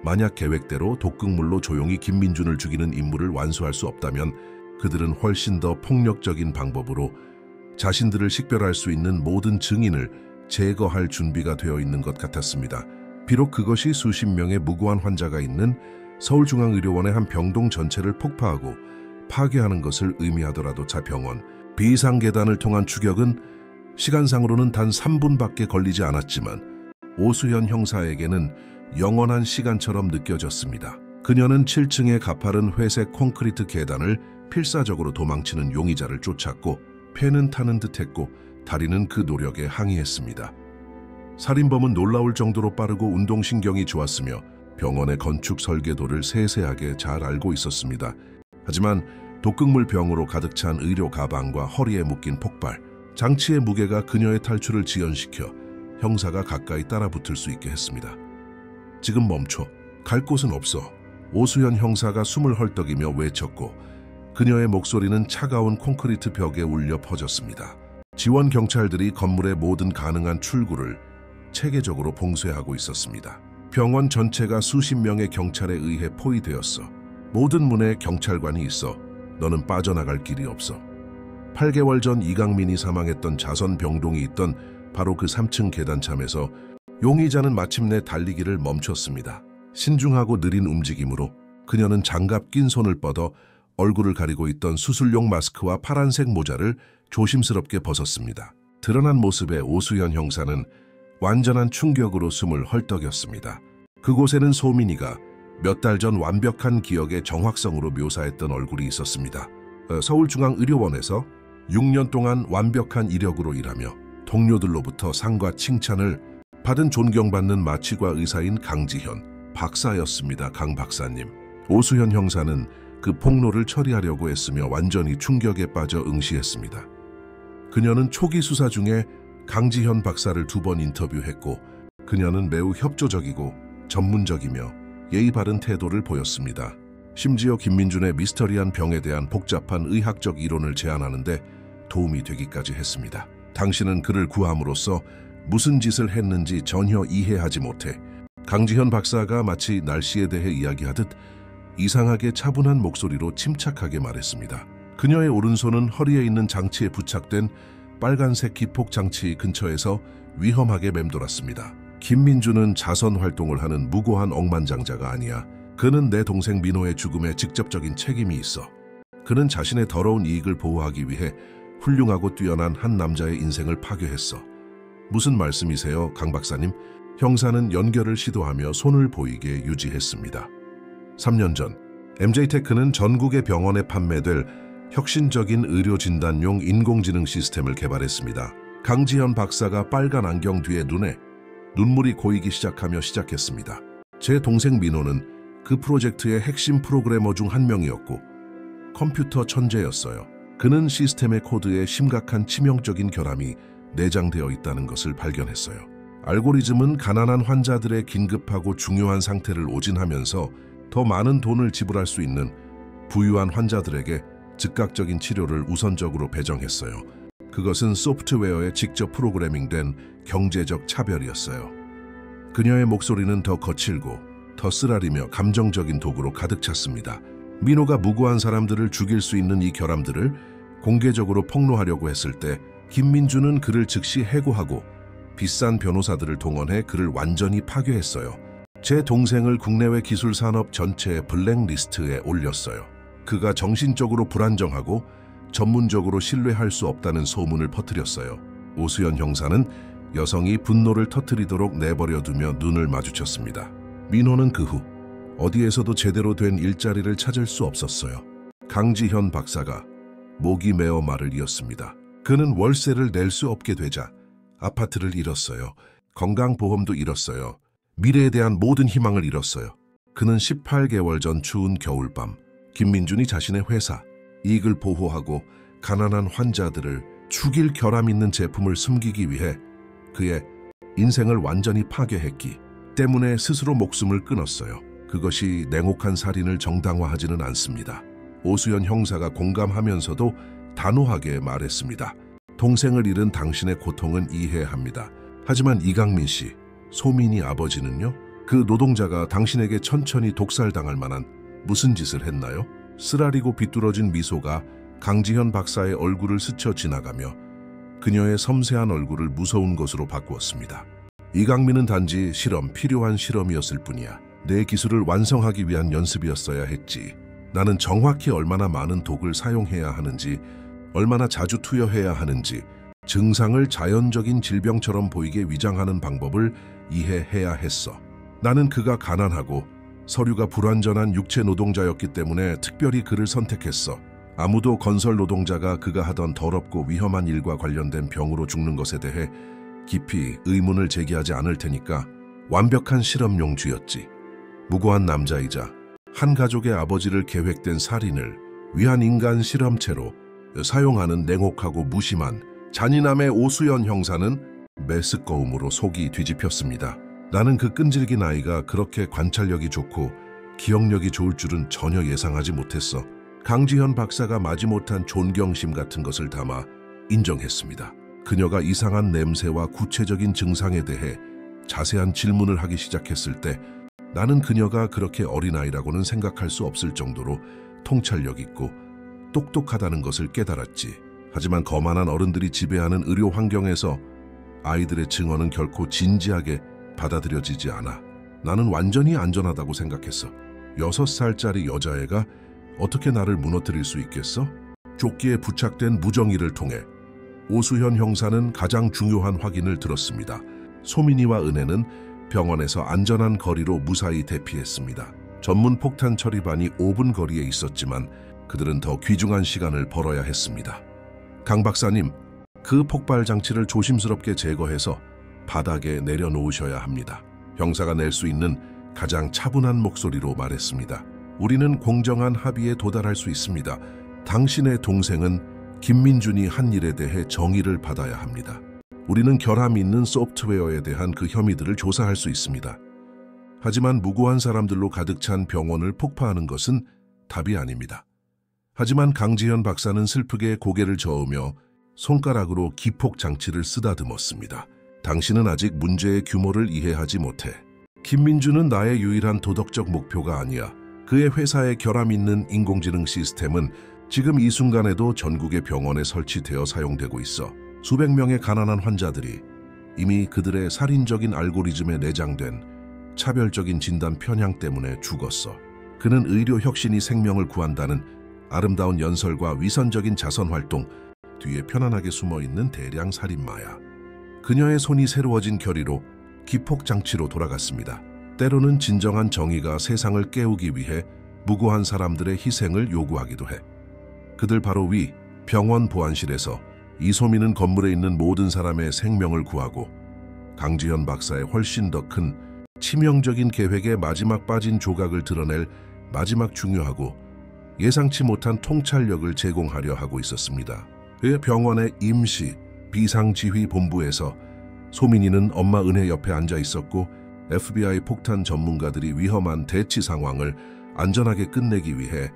S1: 만약 계획대로 독극물로 조용히 김민준을 죽이는 임무를 완수할 수 없다면 그들은 훨씬 더 폭력적인 방법으로 자신들을 식별할 수 있는 모든 증인을 제거할 준비가 되어 있는 것 같았습니다. 비록 그것이 수십 명의 무고한 환자가 있는 서울중앙의료원의 한 병동 전체를 폭파하고 파괴하는 것을 의미하더라도 자병원, 비상계단을 통한 추격은 시간상으로는 단 3분밖에 걸리지 않았지만 오수연 형사에게는 영원한 시간처럼 느껴졌습니다. 그녀는 7층의 가파른 회색 콘크리트 계단을 필사적으로 도망치는 용의자를 쫓았고 패는 타는 듯했고 다리는 그 노력에 항의했습니다. 살인범은 놀라울 정도로 빠르고 운동신경이 좋았으며 병원의 건축 설계도를 세세하게 잘 알고 있었습니다. 하지만 독극물 병으로 가득 찬 의료 가방과 허리에 묶인 폭발, 장치의 무게가 그녀의 탈출을 지연시켜 형사가 가까이 따라붙을 수 있게 했습니다. 지금 멈춰. 갈 곳은 없어. 오수연 형사가 숨을 헐떡이며 외쳤고 그녀의 목소리는 차가운 콘크리트 벽에 울려 퍼졌습니다. 지원 경찰들이 건물의 모든 가능한 출구를 체계적으로 봉쇄하고 있었습니다. 병원 전체가 수십 명의 경찰에 의해 포위되었어. 모든 문에 경찰관이 있어. 너는 빠져나갈 길이 없어. 8개월 전 이강민이 사망했던 자선 병동이 있던 바로 그 3층 계단참에서 용의자는 마침내 달리기를 멈췄습니다. 신중하고 느린 움직임으로 그녀는 장갑 낀 손을 뻗어 얼굴을 가리고 있던 수술용 마스크와 파란색 모자를 조심스럽게 벗었습니다. 드러난 모습에 오수연 형사는 완전한 충격으로 숨을 헐떡였습니다. 그곳에는 소민이가 몇 달 전 완벽한 기억의 정확성으로 묘사했던 얼굴이 있었습니다. 서울중앙의료원에서 6년 동안 완벽한 이력으로 일하며 동료들로부터 상과 칭찬을 받은 존경받는 마취과 의사인 강지현 박사였습니다. 강 박사님. 오수연 형사는 그 폭로를 처리하려고 했으며 완전히 충격에 빠져 응시했습니다. 그녀는 초기 수사 중에 강지현 박사를 2번 인터뷰했고 그녀는 매우 협조적이고 전문적이며 예의 바른 태도를 보였습니다. 심지어 김민준의 미스터리한 병에 대한 복잡한 의학적 이론을 제안하는데 도움이 되기까지 했습니다. 당신은 그를 구함으로써 무슨 짓을 했는지 전혀 이해하지 못해 강지현 박사가 마치 날씨에 대해 이야기하듯 이상하게 차분한 목소리로 침착하게 말했습니다. 그녀의 오른손은 허리에 있는 장치에 부착된 빨간색 기폭 장치 근처에서 위험하게 맴돌았습니다. 김민준은 자선 활동을 하는 무고한 억만장자가 아니야. 그는 내 동생 민호의 죽음에 직접적인 책임이 있어. 그는 자신의 더러운 이익을 보호하기 위해 훌륭하고 뛰어난 한 남자의 인생을 파괴했어. 무슨 말씀이세요, 강 박사님? 형사는 연결을 시도하며 손을 보이게 유지했습니다. 3년 전 MJ테크는 전국의 병원에 판매될 혁신적인 의료진단용 인공지능 시스템을 개발했습니다. 강지현 박사가 빨간 안경 뒤에 눈에 눈물이 고이기 시작하며 시작했습니다. 제 동생 민호는 그 프로젝트의 핵심 프로그래머 중 한 명이었고 컴퓨터 천재였어요. 그는 시스템의 코드에 심각한 치명적인 결함이 내장되어 있다는 것을 발견했어요. 알고리즘은 가난한 환자들의 긴급하고 중요한 상태를 오진하면서 더 많은 돈을 지불할 수 있는 부유한 환자들에게 즉각적인 치료를 우선적으로 배정했어요. 그것은 소프트웨어에 직접 프로그래밍된 경제적 차별이었어요. 그녀의 목소리는 더 거칠고 더 쓰라리며 감정적인 도구로 가득 찼습니다. 민호가 무고한 사람들을 죽일 수 있는 이 결함들을 공개적으로 폭로하려고 했을 때 김민준은 그를 즉시 해고하고 비싼 변호사들을 동원해 그를 완전히 파괴했어요. 제 동생을 국내외 기술산업 전체의 블랙리스트에 올렸어요. 그가 정신적으로 불안정하고 전문적으로 신뢰할 수 없다는 소문을 퍼뜨렸어요. 오수연 형사는 여성이 분노를 터뜨리도록 내버려두며 눈을 마주쳤습니다. 민호는 그 후 어디에서도 제대로 된 일자리를 찾을 수 없었어요. 강지현 박사가 목이 메어 말을 이었습니다. 그는 월세를 낼 수 없게 되자 아파트를 잃었어요. 건강보험도 잃었어요. 미래에 대한 모든 희망을 잃었어요. 그는 18개월 전 추운 겨울밤 김민준이 자신의 회사, 이익을 보호하고 가난한 환자들을 죽일 결함 있는 제품을 숨기기 위해 그의 인생을 완전히 파괴했기 때문에 스스로 목숨을 끊었어요. 그것이 냉혹한 살인을 정당화하지는 않습니다. 오수연 형사가 공감하면서도 단호하게 말했습니다. 동생을 잃은 당신의 고통은 이해합니다. 하지만 이강민 씨, 소민이 아버지는요? 그 노동자가 당신에게 천천히 독살당할 만한 무슨 짓을 했나요? 쓰라리고 비뚤어진 미소가 강지현 박사의 얼굴을 스쳐 지나가며 그녀의 섬세한 얼굴을 무서운 것으로 바꾸었습니다. 이강민은 단지 필요한 실험이었을 뿐이야. 내 기술을 완성하기 위한 연습이었어야 했지. 나는 정확히 얼마나 많은 독을 사용해야 하는지, 얼마나 자주 투여해야 하는지, 증상을 자연적인 질병처럼 보이게 위장하는 방법을 이해해야 했어. 나는 그가 가난하고 서류가 불완전한 육체 노동자였기 때문에 특별히 그를 선택했어. 아무도 건설 노동자가 그가 하던 더럽고 위험한 일과 관련된 병으로 죽는 것에 대해 깊이 의문을 제기하지 않을 테니까 완벽한 실험용 쥐였지. 무고한 남자이자 한 가족의 아버지를 계획된 살인을 위한 인간 실험체로 사용하는 냉혹하고 무심한 잔인함의 오수연 형사는 메스꺼움으로 속이 뒤집혔습니다. 나는 그 끈질긴 아이가 그렇게 관찰력이 좋고 기억력이 좋을 줄은 전혀 예상하지 못했어. 강지현 박사가 마지못한 존경심 같은 것을 담아 인정했습니다. 그녀가 이상한 냄새와 구체적인 증상에 대해 자세한 질문을 하기 시작했을 때 나는 그녀가 그렇게 어린아이라고는 생각할 수 없을 정도로 통찰력 있고 똑똑하다는 것을 깨달았지. 하지만 거만한 어른들이 지배하는 의료 환경에서 아이들의 증언은 결코 진지하게 받아들여지지 않아. 나는 완전히 안전하다고 생각했어. 6살짜리 여자애가 어떻게 나를 무너뜨릴 수 있겠어? 조끼에 부착된 무정의를 통해 오수현 형사는 가장 중요한 확인을 들었습니다. 소민이와 은혜는 병원에서 안전한 거리로 무사히 대피했습니다. 전문 폭탄 처리반이 5분 거리에 있었지만 그들은 더 귀중한 시간을 벌어야 했습니다. 강 박사님, 그 폭발 장치를 조심스럽게 제거해서 바닥에 내려놓으셔야 합니다. 형사가 낼 수 있는 가장 차분한 목소리로 말했습니다. 우리는 공정한 합의에 도달할 수 있습니다. 당신의 동생은 김민준이 한 일에 대해 정의를 받아야 합니다. 우리는 결함 있는 소프트웨어에 대한 그 혐의들을 조사할 수 있습니다. 하지만 무고한 사람들로 가득 찬 병원을 폭파하는 것은 답이 아닙니다. 하지만 강지현 박사는 슬프게 고개를 저으며 손가락으로 기폭 장치를 쓰다듬었습니다. 당신은 아직 문제의 규모를 이해하지 못해. 김민준은 나의 유일한 도덕적 목표가 아니야. 그의 회사의 결함 있는 인공지능 시스템은 지금 이 순간에도 전국의 병원에 설치되어 사용되고 있어. 수백 명의 가난한 환자들이 이미 그들의 살인적인 알고리즘에 내장된 차별적인 진단 편향 때문에 죽었어. 그는 의료 혁신이 생명을 구한다는 아름다운 연설과 위선적인 자선활동 뒤에 편안하게 숨어있는 대량 살인마야. 그녀의 손이 새로워진 결의로 기폭장치로 돌아갔습니다. 때로는 진정한 정의가 세상을 깨우기 위해 무고한 사람들의 희생을 요구하기도 해. 그들 바로 위 병원 보안실에서 이소민은 건물에 있는 모든 사람의 생명을 구하고 강지현 박사의 훨씬 더 큰 치명적인 계획의 마지막 빠진 조각을 드러낼 마지막 중요하고 예상치 못한 통찰력을 제공하려 하고 있었습니다. 그 병원의 임시 비상지휘본부에서 소민이는 엄마 은혜 옆에 앉아 있었고 FBI 폭탄 전문가들이 위험한 대치 상황을 안전하게 끝내기 위해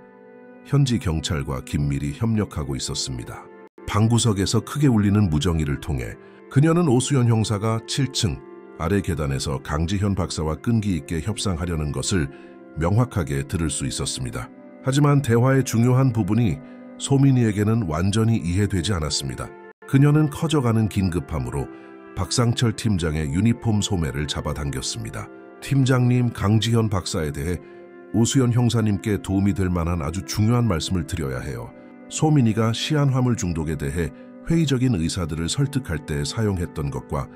S1: 현지 경찰과 긴밀히 협력하고 있었습니다. 방구석에서 크게 울리는 무정의를 통해 그녀는 오수연 형사가 7층 아래 계단에서 강지현 박사와 끈기 있게 협상하려는 것을 명확하게 들을 수 있었습니다. 하지만 대화의 중요한 부분이 소민이에게는 완전히 이해되지 않았습니다. 그녀는 커져가는 긴급함으로 박상철 팀장의 유니폼 소매를 잡아당겼습니다. 팀장님, 강지현 박사에 대해 오수연 형사님께 도움이 될 만한 아주 중요한 말씀을 드려야 해요. 소민이가 시한화물 중독에 대해 회의적인 의사들을 설득할 때 사용했던 것과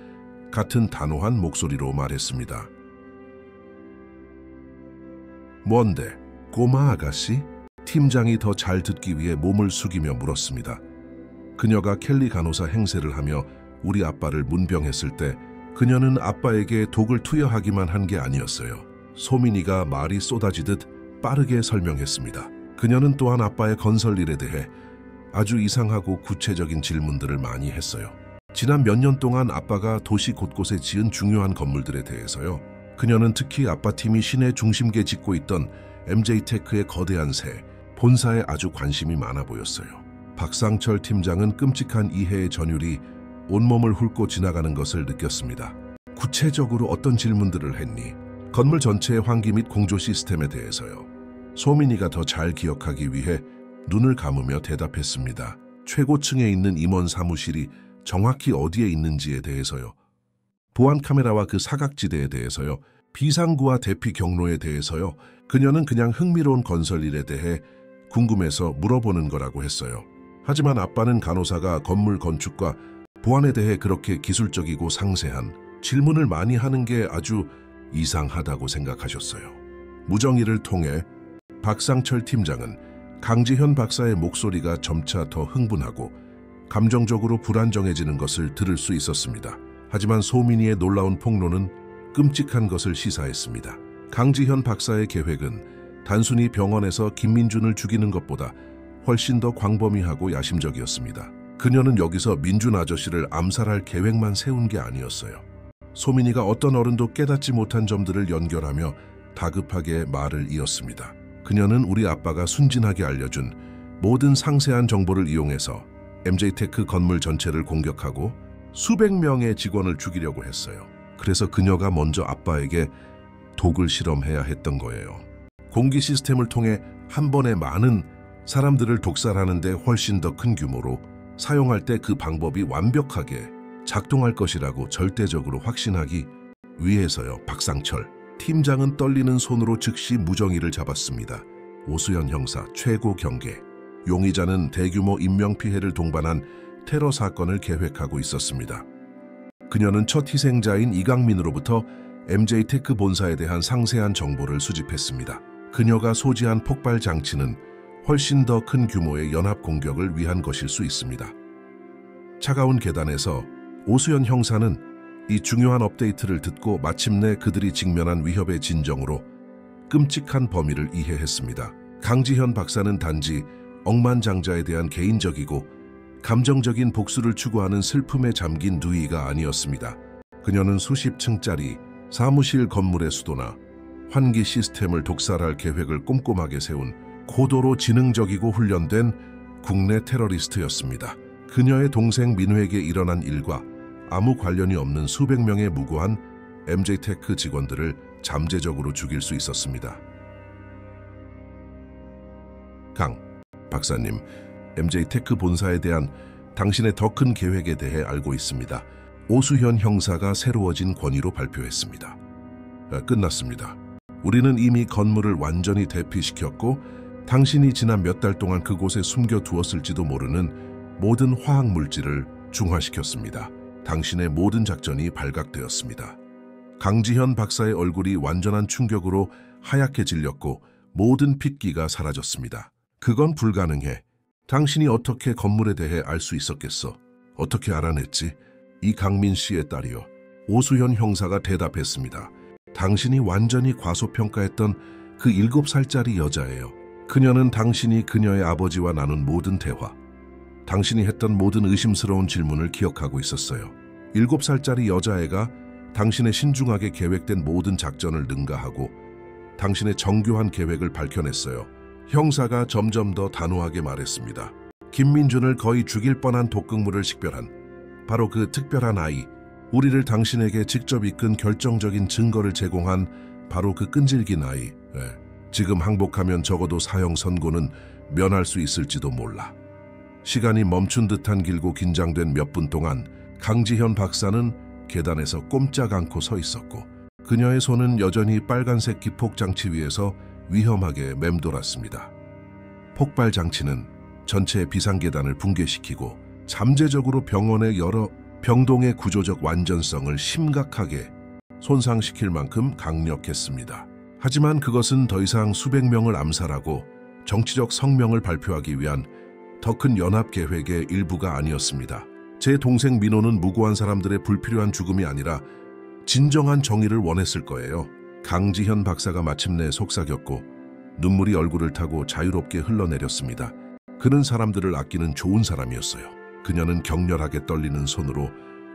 S1: 같은 단호한 목소리로 말했습니다. 뭔데? 꼬마 아가씨? 팀장이 더 잘 듣기 위해 몸을 숙이며 물었습니다. 그녀가 켈리 간호사 행세를 하며 우리 아빠를 문병했을 때 그녀는 아빠에게 독을 투여하기만 한 게 아니었어요. 소민이가 말이 쏟아지듯 빠르게 설명했습니다. 그녀는 또한 아빠의 건설 일에 대해 아주 이상하고 구체적인 질문들을 많이 했어요. 지난 몇 년 동안 아빠가 도시 곳곳에 지은 중요한 건물들에 대해서요. 그녀는 특히 아빠 팀이 시내 중심계에 짓고 있던 MJ테크의 거대한 새, 본사에 아주 관심이 많아 보였어요. 박상철 팀장은 끔찍한 이해의 전율이 온몸을 훑고 지나가는 것을 느꼈습니다. 구체적으로 어떤 질문들을 했니? 건물 전체의 환기 및 공조 시스템에 대해서요. 소민이가 더 잘 기억하기 위해 눈을 감으며 대답했습니다. 최고층에 있는 임원 사무실이 정확히 어디에 있는지에 대해서요. 보안 카메라와 그 사각지대에 대해서요. 비상구와 대피 경로에 대해서요. 그녀는 그냥 흥미로운 건설 일에 대해 궁금해서 물어보는 거라고 했어요. 하지만 아빠는 간호사가 건물 건축과 보안에 대해 그렇게 기술적이고 상세한 질문을 많이 하는 게 아주 이상하다고 생각하셨어요. 무정의를 통해 박상철 팀장은 강지현 박사의 목소리가 점차 더 흥분하고 감정적으로 불안정해지는 것을 들을 수 있었습니다. 하지만 소민이의 놀라운 폭로는 끔찍한 것을 시사했습니다. 강지현 박사의 계획은 단순히 병원에서 김민준을 죽이는 것보다 훨씬 더 광범위하고 야심적이었습니다. 그녀는 여기서 민준 아저씨를 암살할 계획만 세운 게 아니었어요. 소민이가 어떤 어른도 깨닫지 못한 점들을 연결하며 다급하게 말을 이었습니다. 그녀는 우리 아빠가 순진하게 알려준 모든 상세한 정보를 이용해서 MJ테크 건물 전체를 공격하고 수백 명의 직원을 죽이려고 했어요. 그래서 그녀가 먼저 아빠에게 독을 실험해야 했던 거예요. 공기 시스템을 통해 한 번에 많은 사람들을 독살하는 데 훨씬 더 큰 규모로 사용할 때 그 방법이 완벽하게 작동할 것이라고 절대적으로 확신하기 위해서요. 박상철 팀장은 떨리는 손으로 즉시 무정의를 잡았습니다. 오수연 형사 최고 경계. 용의자는 대규모 인명피해를 동반한 테러 사건을 계획하고 있었습니다. 그녀는 첫 희생자인 이강민으로부터 MJ테크 본사에 대한 상세한 정보를 수집했습니다. 그녀가 소지한 폭발 장치는 훨씬 더 큰 규모의 연합 공격을 위한 것일 수 있습니다. 차가운 계단에서 오수연 형사는 이 중요한 업데이트를 듣고 마침내 그들이 직면한 위협의 진정으로 끔찍한 범위를 이해했습니다. 강지현 박사는 단지 억만장자에 대한 개인적이고 감정적인 복수를 추구하는 슬픔에 잠긴 누이가 아니었습니다. 그녀는 수십 층짜리 사무실 건물의 수도나 환기 시스템을 독살할 계획을 꼼꼼하게 세운 고도로 지능적이고 훈련된 국내 테러리스트였습니다. 그녀의 동생 민회에게 일어난 일과 아무 관련이 없는 수백 명의 무고한 MJ테크 직원들을 잠재적으로 죽일 수 있었습니다. 강 박사님, MJ테크 본사에 대한 당신의 더 큰 계획에 대해 알고 있습니다. 오수현 형사가 새로워진 권위로 발표했습니다. 끝났습니다. 우리는 이미 건물을 완전히 대피시켰고 당신이 지난 몇 달 동안 그곳에 숨겨두었을지도 모르는 모든 화학물질을 중화시켰습니다. 당신의 모든 작전이 발각되었습니다. 강지현 박사의 얼굴이 완전한 충격으로 하얗게 질렸고 모든 핏기가 사라졌습니다. 그건 불가능해. 당신이 어떻게 건물에 대해 알 수 있었겠어? 어떻게 알아냈지? 이강민 씨의 딸이요. 오수현 형사가 대답했습니다. 당신이 완전히 과소평가했던 그 7살짜리 여자예요. 그녀는 당신이 그녀의 아버지와 나눈 모든 대화, 당신이 했던 모든 의심스러운 질문을 기억하고 있었어요. 7살짜리 여자애가 당신의 신중하게 계획된 모든 작전을 능가하고 당신의 정교한 계획을 밝혀냈어요. 형사가 점점 더 단호하게 말했습니다. 김민준을 거의 죽일 뻔한 독극물을 식별한 바로 그 특별한 아이, 우리를 당신에게 직접 이끈 결정적인 증거를 제공한 바로 그 끈질긴 아이. 지금 항복하면 적어도 사형 선고는 면할 수 있을지도 몰라. 시간이 멈춘 듯한 길고 긴장된 몇 분 동안 강지현 박사는 계단에서 꼼짝 않고 서 있었고 그녀의 손은 여전히 빨간색 기폭 장치 위에서 위험하게 맴돌았습니다. 폭발 장치는 전체 비상계단을 붕괴시키고 잠재적으로 병원의 여러 병동의 구조적 완전성을 심각하게 손상시킬 만큼 강력했습니다. 하지만 그것은 더 이상 수백 명을 암살하고 정치적 성명을 발표하기 위한 더 큰 연합 계획의 일부가 아니었습니다. 제 동생 민호는 무고한 사람들의 불필요한 죽음이 아니라 진정한 정의를 원했을 거예요. 강지현 박사가 마침내 속삭였고 눈물이 얼굴을 타고 자유롭게 흘러내렸습니다. 그는 사람들을 아끼는 좋은 사람이었어요. 그녀는 격렬하게 떨리는 손으로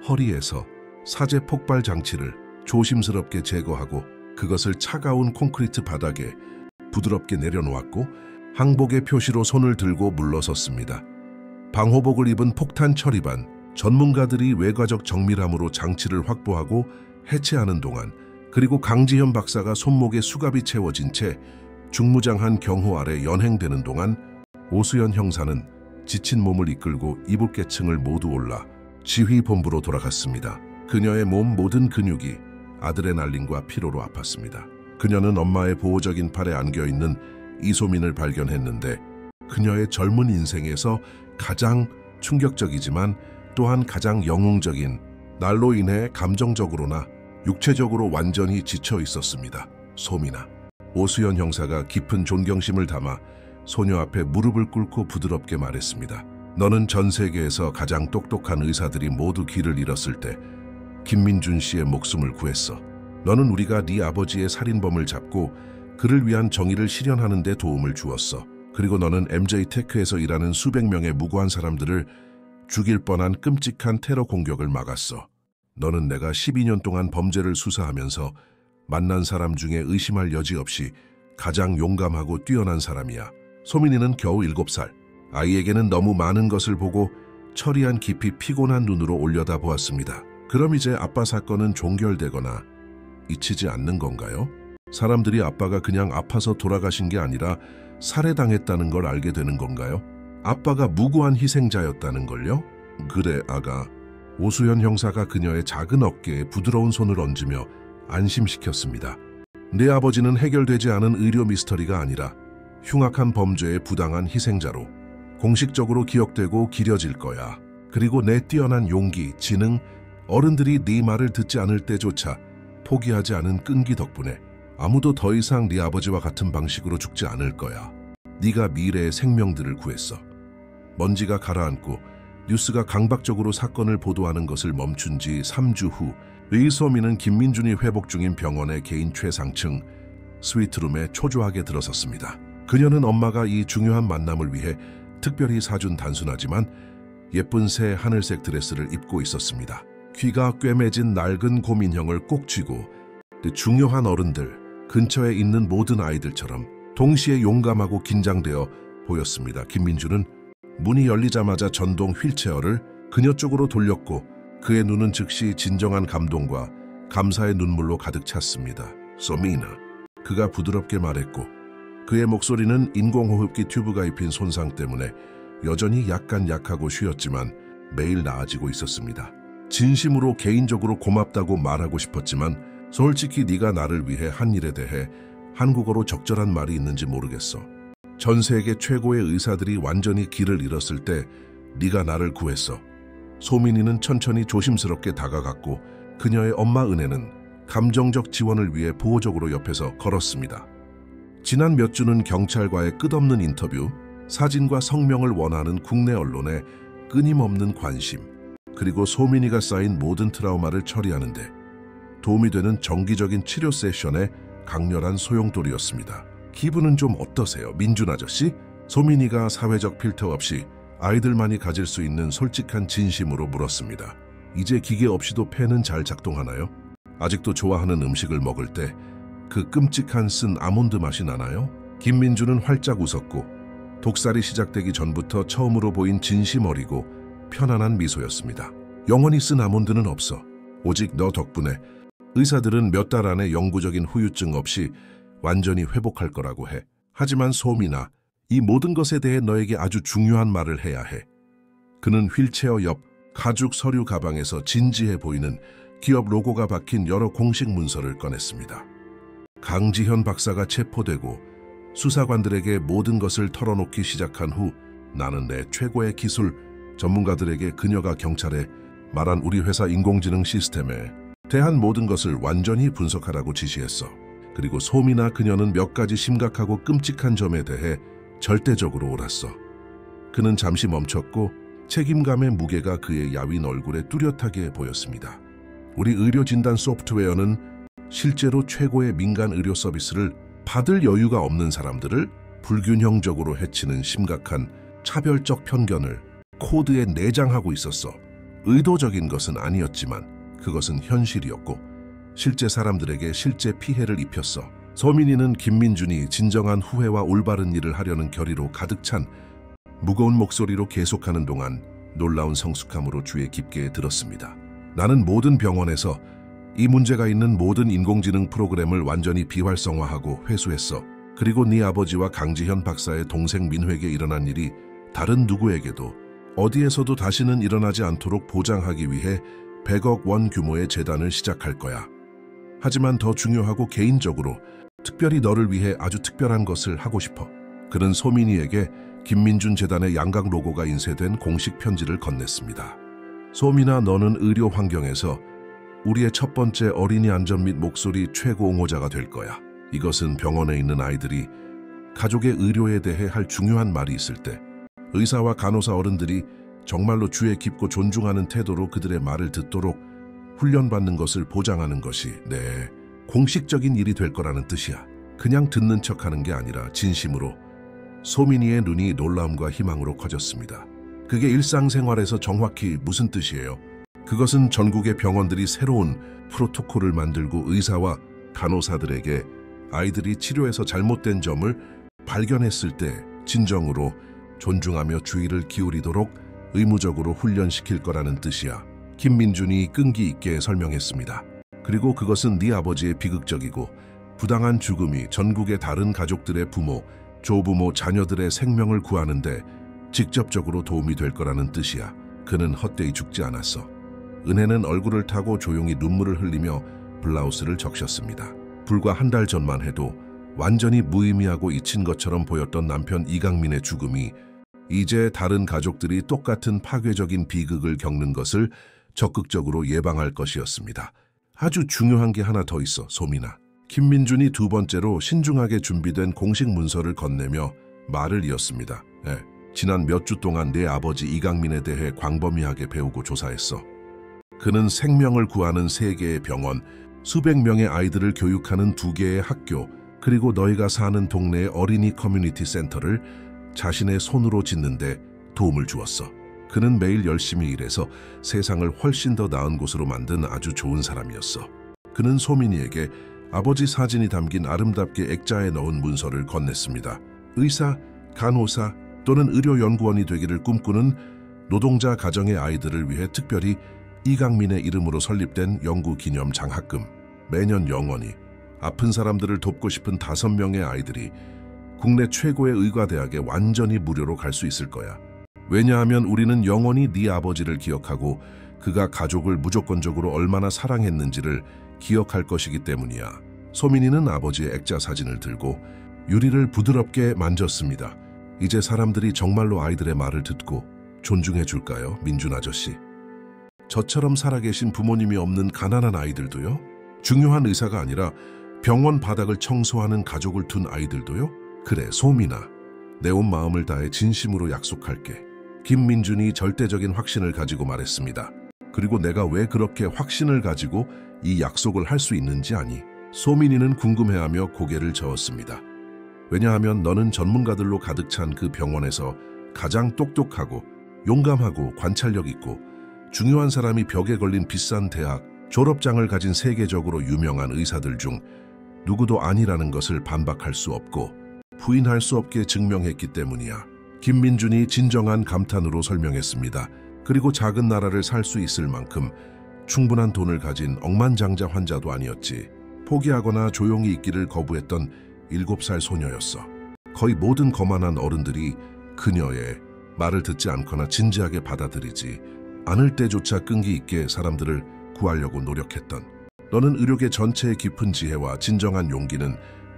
S1: 허리에서 사제 폭발 장치를 조심스럽게 제거하고 그것을 차가운 콘크리트 바닥에 부드럽게 내려놓았고 항복의 표시로 손을 들고 물러섰습니다. 방호복을 입은 폭탄 처리반 전문가들이 외과적 정밀함으로 장치를 확보하고 해체하는 동안 그리고 강지현 박사가 손목에 수갑이 채워진 채 중무장한 경호 아래 연행되는 동안 오수연 형사는 지친 몸을 이끌고 이불계층을 모두 올라 지휘본부로 돌아갔습니다. 그녀의 몸 모든 근육이 아드레날린과 피로로 아팠습니다. 그녀는 엄마의 보호적인 팔에 안겨있는 이소민을 발견했는데 그녀의 젊은 인생에서 가장 충격적이지만 또한 가장 영웅적인 날로 인해 감정적으로나 육체적으로 완전히 지쳐 있었습니다. 소민아. 오수연 형사가 깊은 존경심을 담아 소녀 앞에 무릎을 꿇고 부드럽게 말했습니다. 너는 전 세계에서 가장 똑똑한 의사들이 모두 길을 잃었을 때 김민준 씨의 목숨을 구했어. 너는 우리가 네 아버지의 살인범을 잡고 그를 위한 정의를 실현하는 데 도움을 주었어. 그리고 너는 MJ테크에서 일하는 수백 명의 무고한 사람들을 죽일 뻔한 끔찍한 테러 공격을 막았어. 너는 내가 12년 동안 범죄를 수사하면서 만난 사람 중에 의심할 여지 없이 가장 용감하고 뛰어난 사람이야. 소민이는 겨우 7살. 아이에게는 너무 많은 것을 보고 처리한 깊이 피곤한 눈으로 올려다보았습니다. 그럼 이제 아빠 사건은 종결되거나 잊히지 않는 건가요? 사람들이 아빠가 그냥 아파서 돌아가신 게 아니라 살해당했다는 걸 알게 되는 건가요? 아빠가 무고한 희생자였다는 걸요? 그래, 아가. 오수연 형사가 그녀의 작은 어깨에 부드러운 손을 얹으며 안심시켰습니다. 내 아버지는 해결되지 않은 의료 미스터리가 아니라 흉악한 범죄의 부당한 희생자로 공식적으로 기억되고 기려질 거야. 그리고 내 뛰어난 용기, 지능, 어른들이 네 말을 듣지 않을 때조차 포기하지 않은 끈기 덕분에 아무도 더 이상 네 아버지와 같은 방식으로 죽지 않을 거야. 네가 미래의 생명들을 구했어. 먼지가 가라앉고 뉴스가 강박적으로 사건을 보도하는 것을 멈춘 지 3주 후 의소민은 김민준이 회복 중인 병원의 개인 최상층 스위트룸에 초조하게 들어섰습니다. 그녀는 엄마가 이 중요한 만남을 위해 특별히 사준 단순하지만 예쁜 새 하늘색 드레스를 입고 있었습니다. 귀가 꿰매진 낡은 고민형을 꼭 쥐고 중요한 어른들, 근처에 있는 모든 아이들처럼 동시에 용감하고 긴장되어 보였습니다. 김민준은 문이 열리자마자 전동 휠체어를 그녀 쪽으로 돌렸고 그의 눈은 즉시 진정한 감동과 감사의 눈물로 가득 찼습니다. 소미나, 그가 부드럽게 말했고 그의 목소리는 인공호흡기 튜브가 입힌 손상 때문에 여전히 약간 약하고 쉬었지만 매일 나아지고 있었습니다. 진심으로 개인적으로 고맙다고 말하고 싶었지만 솔직히 네가 나를 위해 한 일에 대해 한국어로 적절한 말이 있는지 모르겠어. 전 세계 최고의 의사들이 완전히 길을 잃었을 때 네가 나를 구했어. 소민이는 천천히 조심스럽게 다가갔고 그녀의 엄마 은혜는 감정적 지원을 위해 보호적으로 옆에서 걸었습니다. 지난 몇 주는 경찰과의 끝없는 인터뷰, 사진과 성명을 원하는 국내 언론의 끊임없는 관심, 그리고 소민이가 쌓인 모든 트라우마를 처리하는 데 도움이 되는 정기적인 치료 세션의 강렬한 소용돌이였습니다. 기분은 좀 어떠세요, 민준 아저씨? 소민이가 사회적 필터 없이 아이들만이 가질 수 있는 솔직한 진심으로 물었습니다. 이제 기계 없이도 폐는 잘 작동하나요? 아직도 좋아하는 음식을 먹을 때 그 끔찍한 쓴 아몬드 맛이 나나요? 김민준은 활짝 웃었고 독살이 시작되기 전부터 처음으로 보인 진심 어리고 편안한 미소였습니다. 영원히 쓴 아몬드는 없어. 오직 너 덕분에 의사들은 몇 달 안에 영구적인 후유증 없이 완전히 회복할 거라고 해. 하지만 소민아, 이 모든 것에 대해 너에게 아주 중요한 말을 해야 해. 그는 휠체어 옆 가죽 서류 가방에서 진지해 보이는 기업 로고가 박힌 여러 공식 문서를 꺼냈습니다. 강지현 박사가 체포되고 수사관들에게 모든 것을 털어놓기 시작한 후 나는 내 최고의 기술 전문가들에게 그녀가 경찰에 말한 우리 회사 인공지능 시스템에 대한 모든 것을 완전히 분석하라고 지시했어. 그리고 소미나 그녀는 몇 가지 심각하고 끔찍한 점에 대해 절대적으로 옳았어. 그는 잠시 멈췄고 책임감의 무게가 그의 야윈 얼굴에 뚜렷하게 보였습니다. 우리 의료 진단 소프트웨어는 실제로 최고의 민간 의료 서비스를 받을 여유가 없는 사람들을 불균형적으로 해치는 심각한 차별적 편견을 코드에 내장하고 있었어. 의도적인 것은 아니었지만 그것은 현실이었고 실제 사람들에게 실제 피해를 입혔어. 소민이는 김민준이 진정한 후회와 올바른 일을 하려는 결의로 가득 찬 무거운 목소리로 계속하는 동안 놀라운 성숙함으로 주의 깊게 들었습니다. 나는 모든 병원에서 이 문제가 있는 모든 인공지능 프로그램을 완전히 비활성화하고 회수했어. 그리고 네 아버지와 강지현 박사의 동생 민회에게 일어난 일이 다른 누구에게도 어디에서도 다시는 일어나지 않도록 보장하기 위해 100억 원 규모의 재단을 시작할 거야. 하지만 더 중요하고 개인적으로 특별히 너를 위해 아주 특별한 것을 하고 싶어. 그는 소민이에게 김민준 재단의 양각 로고가 인쇄된 공식 편지를 건넸습니다. 소민아, 너는 의료 환경에서 우리의 첫 번째 어린이 안전 및 목소리 최고 옹호자가 될 거야. 이것은 병원에 있는 아이들이 가족의 의료에 대해 할 중요한 말이 있을 때 의사와 간호사 어른들이 정말로 주의 깊고 존중하는 태도로 그들의 말을 듣도록 훈련받는 것을 보장하는 것이 공식적인 일이 될 거라는 뜻이야. 그냥 듣는 척하는 게 아니라 진심으로. 소민이의 눈이 놀라움과 희망으로 커졌습니다. 그게 일상생활에서 정확히 무슨 뜻이에요? 그것은 전국의 병원들이 새로운 프로토콜을 만들고 의사와 간호사들에게 아이들이 치료에서 잘못된 점을 발견했을 때 진정으로 존중하며 주의를 기울이도록 의무적으로 훈련시킬 거라는 뜻이야. 김민준이 끈기 있게 설명했습니다. 그리고 그것은 네 아버지의 비극적이고 부당한 죽음이 전국의 다른 가족들의 부모, 조부모, 자녀들의 생명을 구하는데 직접적으로 도움이 될 거라는 뜻이야. 그는 헛되이 죽지 않았어. 은혜는 얼굴을 타고 조용히 눈물을 흘리며 블라우스를 적셨습니다. 불과 한 달 전만 해도 완전히 무의미하고 잊힌 것처럼 보였던 남편 이강민의 죽음이 이제 다른 가족들이 똑같은 파괴적인 비극을 겪는 것을 적극적으로 예방할 것이었습니다. 아주 중요한 게 하나 더 있어, 소민아. 김민준이 두 번째로 신중하게 준비된 공식 문서를 건네며 말을 이었습니다. 지난 몇 주 동안 내 아버지 이강민에 대해 광범위하게 배우고 조사했어. 그는 생명을 구하는 3개의 병원, 수백 명의 아이들을 교육하는 2개의 학교, 그리고 너희가 사는 동네의 어린이 커뮤니티 센터를 자신의 손으로 짓는데 도움을 주었어. 그는 매일 열심히 일해서 세상을 훨씬 더 나은 곳으로 만든 아주 좋은 사람이었어. 그는 소민이에게 아버지 사진이 담긴 아름답게 액자에 넣은 문서를 건넸습니다. 의사, 간호사 또는 의료연구원이 되기를 꿈꾸는 노동자 가정의 아이들을 위해 특별히 이강민의 이름으로 설립된 연구기념 장학금. 매년 영원히 아픈 사람들을 돕고 싶은 5명의 아이들이 국내 최고의 의과대학에 완전히 무료로 갈 수 있을 거야. 왜냐하면 우리는 영원히 네 아버지를 기억하고 그가 가족을 무조건적으로 얼마나 사랑했는지를 기억할 것이기 때문이야. 소민이는 아버지의 액자 사진을 들고 유리를 부드럽게 만졌습니다. 이제 사람들이 정말로 아이들의 말을 듣고 존중해 줄까요, 민준 아저씨? 저처럼 살아계신 부모님이 없는 가난한 아이들도요? 중요한 의사가 아니라 병원 바닥을 청소하는 가족을 둔 아이들도요? 그래, 소민아. 내 온 마음을 다해 진심으로 약속할게. 김민준이 절대적인 확신을 가지고 말했습니다. 그리고 내가 왜 그렇게 확신을 가지고 이 약속을 할 수 있는지 아니? 소민이는 궁금해하며 고개를 저었습니다. 왜냐하면 너는 전문가들로 가득 찬 그 병원에서 가장 똑똑하고 용감하고 관찰력 있고 중요한 사람이 벽에 걸린 비싼 대학 졸업장을 가진 세계적으로 유명한 의사들 중 누구도 아니라는 것을 반박할 수 없고 부인할 수 없게 증명했기 때문이야. 김민준이 진정한 감탄으로 설명했습니다. 그리고 작은 나라를 살 수 있을 만큼 충분한 돈을 가진 억만장자 환자도 아니었지. 포기하거나 조용히 있기를 거부했던 7살 소녀였어. 거의 모든 거만한 어른들이 그녀의 말을 듣지 않거나 진지하게 받아들이지 않을 때조차 끈기 있게 사람들을 구하려고 노력했던, 너는 의료계 전체의 깊은 지혜와 진정한 용기는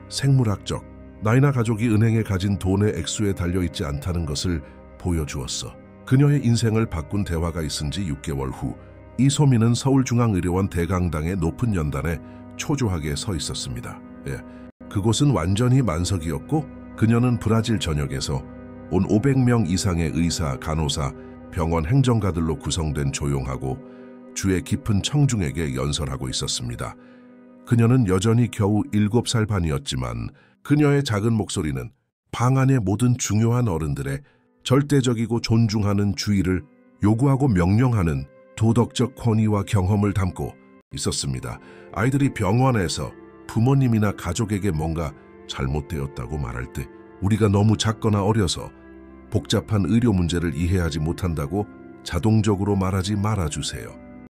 S1: 생물학적, 나이나 가족이 은행에 가진 돈의 액수에 달려있지 않다는 것을 보여주었어. 그녀의 인생을 바꾼 대화가 있은 지 6개월 후 이소민은 서울중앙의료원 대강당의 높은 연단에 초조하게 서 있었습니다. 그곳은 완전히 만석이었고 그녀는 브라질 전역에서 온 500명 이상의 의사, 간호사, 병원 행정가들로 구성된 조용하고 주의 깊은 청중에게 연설하고 있었습니다. 그녀는 여전히 겨우 7살 반이었지만 그녀의 작은 목소리는 방 안의 모든 중요한 어른들의 절대적이고 존중하는 주의를 요구하고 명령하는 도덕적 권위와 경험을 담고 있었습니다. 아이들이 병원에서 부모님이나 가족에게 뭔가 잘못되었다고 말할 때 우리가 너무 작거나 어려서 복잡한 의료 문제를 이해하지 못한다고 자동적으로 말하지 말아주세요.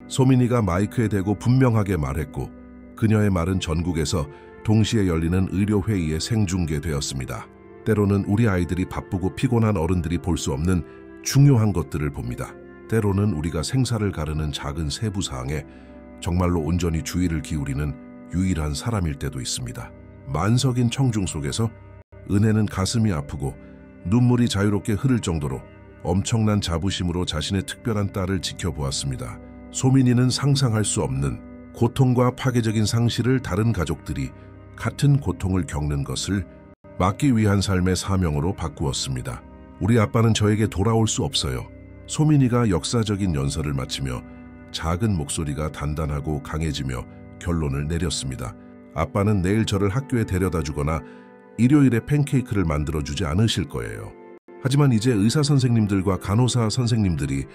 S1: 소민이가 마이크에 대고 분명하게 말했고 그녀의 말은 전국에서 동시에 열리는 의료회의에 생중계되었습니다. 때로는 우리 아이들이 바쁘고 피곤한 어른들이 볼 수 없는 중요한 것들을 봅니다. 때로는 우리가 생사를 가르는 작은 세부사항에 정말로 온전히 주의를 기울이는 유일한 사람일 때도 있습니다. 만석인 청중 속에서 은혜는 가슴이 아프고 눈물이 자유롭게 흐를 정도로 엄청난 자부심으로 자신의 특별한 딸을 지켜보았습니다. 소민이는 상상할 수 없는 고통과 파괴적인 상실을 다른 가족들이 같은 고통을 겪는 것을 막기 위한 삶의 사명으로 바꾸었습니다. 우리 아빠는 저에게 돌아올 수 없어요. 소민이가 역사적인 연설을 마치며 작은 목소리가 단단하고 강해지며 결론을 내렸습니다. 아빠는 내일 저를 학교에 데려다 주거나 일요일에 팬케이크를 만들어주지 않으실 거예요. 하지만 이제 의사 선생님들과 간호사 선생님들이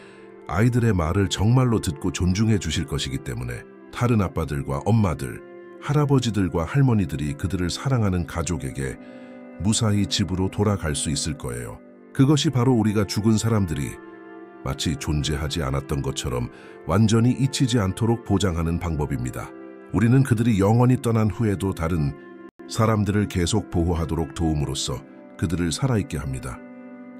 S1: 아이들의 말을 정말로 듣고 존중해 주실 것이기 때문에 다른 아빠들과 엄마들, 할아버지들과 할머니들이 그들을 사랑하는 가족에게 무사히 집으로 돌아갈 수 있을 거예요. 그것이 바로 우리가 죽은 사람들이 마치 존재하지 않았던 것처럼 완전히 잊히지 않도록 보장하는 방법입니다. 우리는 그들이 영원히 떠난 후에도 다른 사람들을 계속 보호하도록 도움으로써 그들을 살아있게 합니다.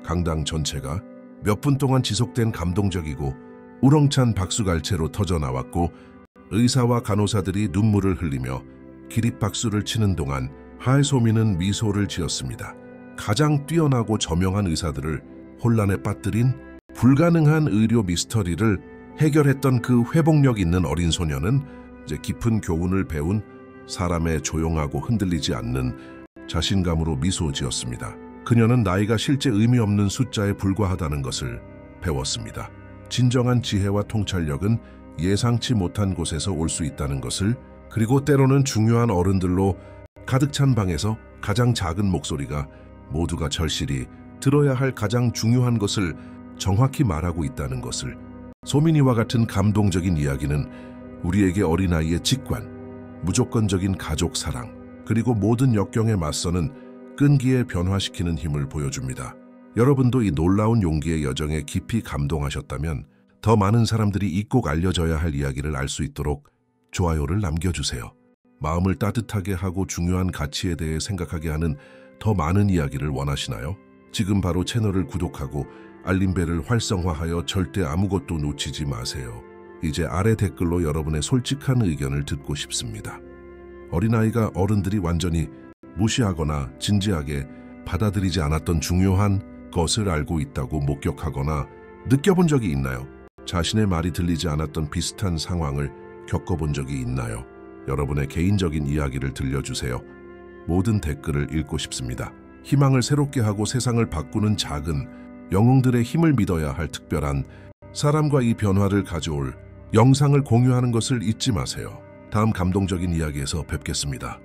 S1: 강당 전체가 몇 분 동안 지속된 감동적이고 우렁찬 박수갈채로 터져나왔고 의사와 간호사들이 눈물을 흘리며 기립박수를 치는 동안 하소민은 미소를 지었습니다. 가장 뛰어나고 저명한 의사들을 혼란에 빠뜨린 불가능한 의료 미스터리를 해결했던 그 회복력 있는 어린 소녀는 이제 깊은 교훈을 배운 사람의 조용하고 흔들리지 않는 자신감으로 미소 지었습니다. 그녀는 나이가 실제 의미 없는 숫자에 불과하다는 것을 배웠습니다. 진정한 지혜와 통찰력은 예상치 못한 곳에서 올 수 있다는 것을, 그리고 때로는 중요한 어른들로 가득 찬 방에서 가장 작은 목소리가 모두가 절실히 들어야 할 가장 중요한 것을 정확히 말하고 있다는 것을. 소민이와 같은 감동적인 이야기는 우리에게 어린아이의 직관, 무조건적인 가족 사랑, 그리고 모든 역경에 맞서는 끈기에 변화시키는 힘을 보여줍니다. 여러분도 이 놀라운 용기의 여정에 깊이 감동하셨다면 더 많은 사람들이 이 꼭 알려져야 할 이야기를 알 수 있도록 좋아요를 남겨주세요. 마음을 따뜻하게 하고 중요한 가치에 대해 생각하게 하는 더 많은 이야기를 원하시나요? 지금 바로 채널을 구독하고 알림벨을 활성화하여 절대 아무것도 놓치지 마세요. 이제 아래 댓글로 여러분의 솔직한 의견을 듣고 싶습니다. 어린아이가 어른들이 완전히 무시하거나 진지하게 받아들이지 않았던 중요한 것을 알고 있다고 목격하거나 느껴본 적이 있나요? 자신의 말이 들리지 않았던 비슷한 상황을 겪어본 적이 있나요? 여러분의 개인적인 이야기를 들려주세요. 모든 댓글을 읽고 싶습니다. 희망을 새롭게 하고 세상을 바꾸는 작은 영웅들의 힘을 믿어야 할 특별한 사람과 이 변화를 가져올 영상을 공유하는 것을 잊지 마세요. 다음 감동적인 이야기에서 뵙겠습니다.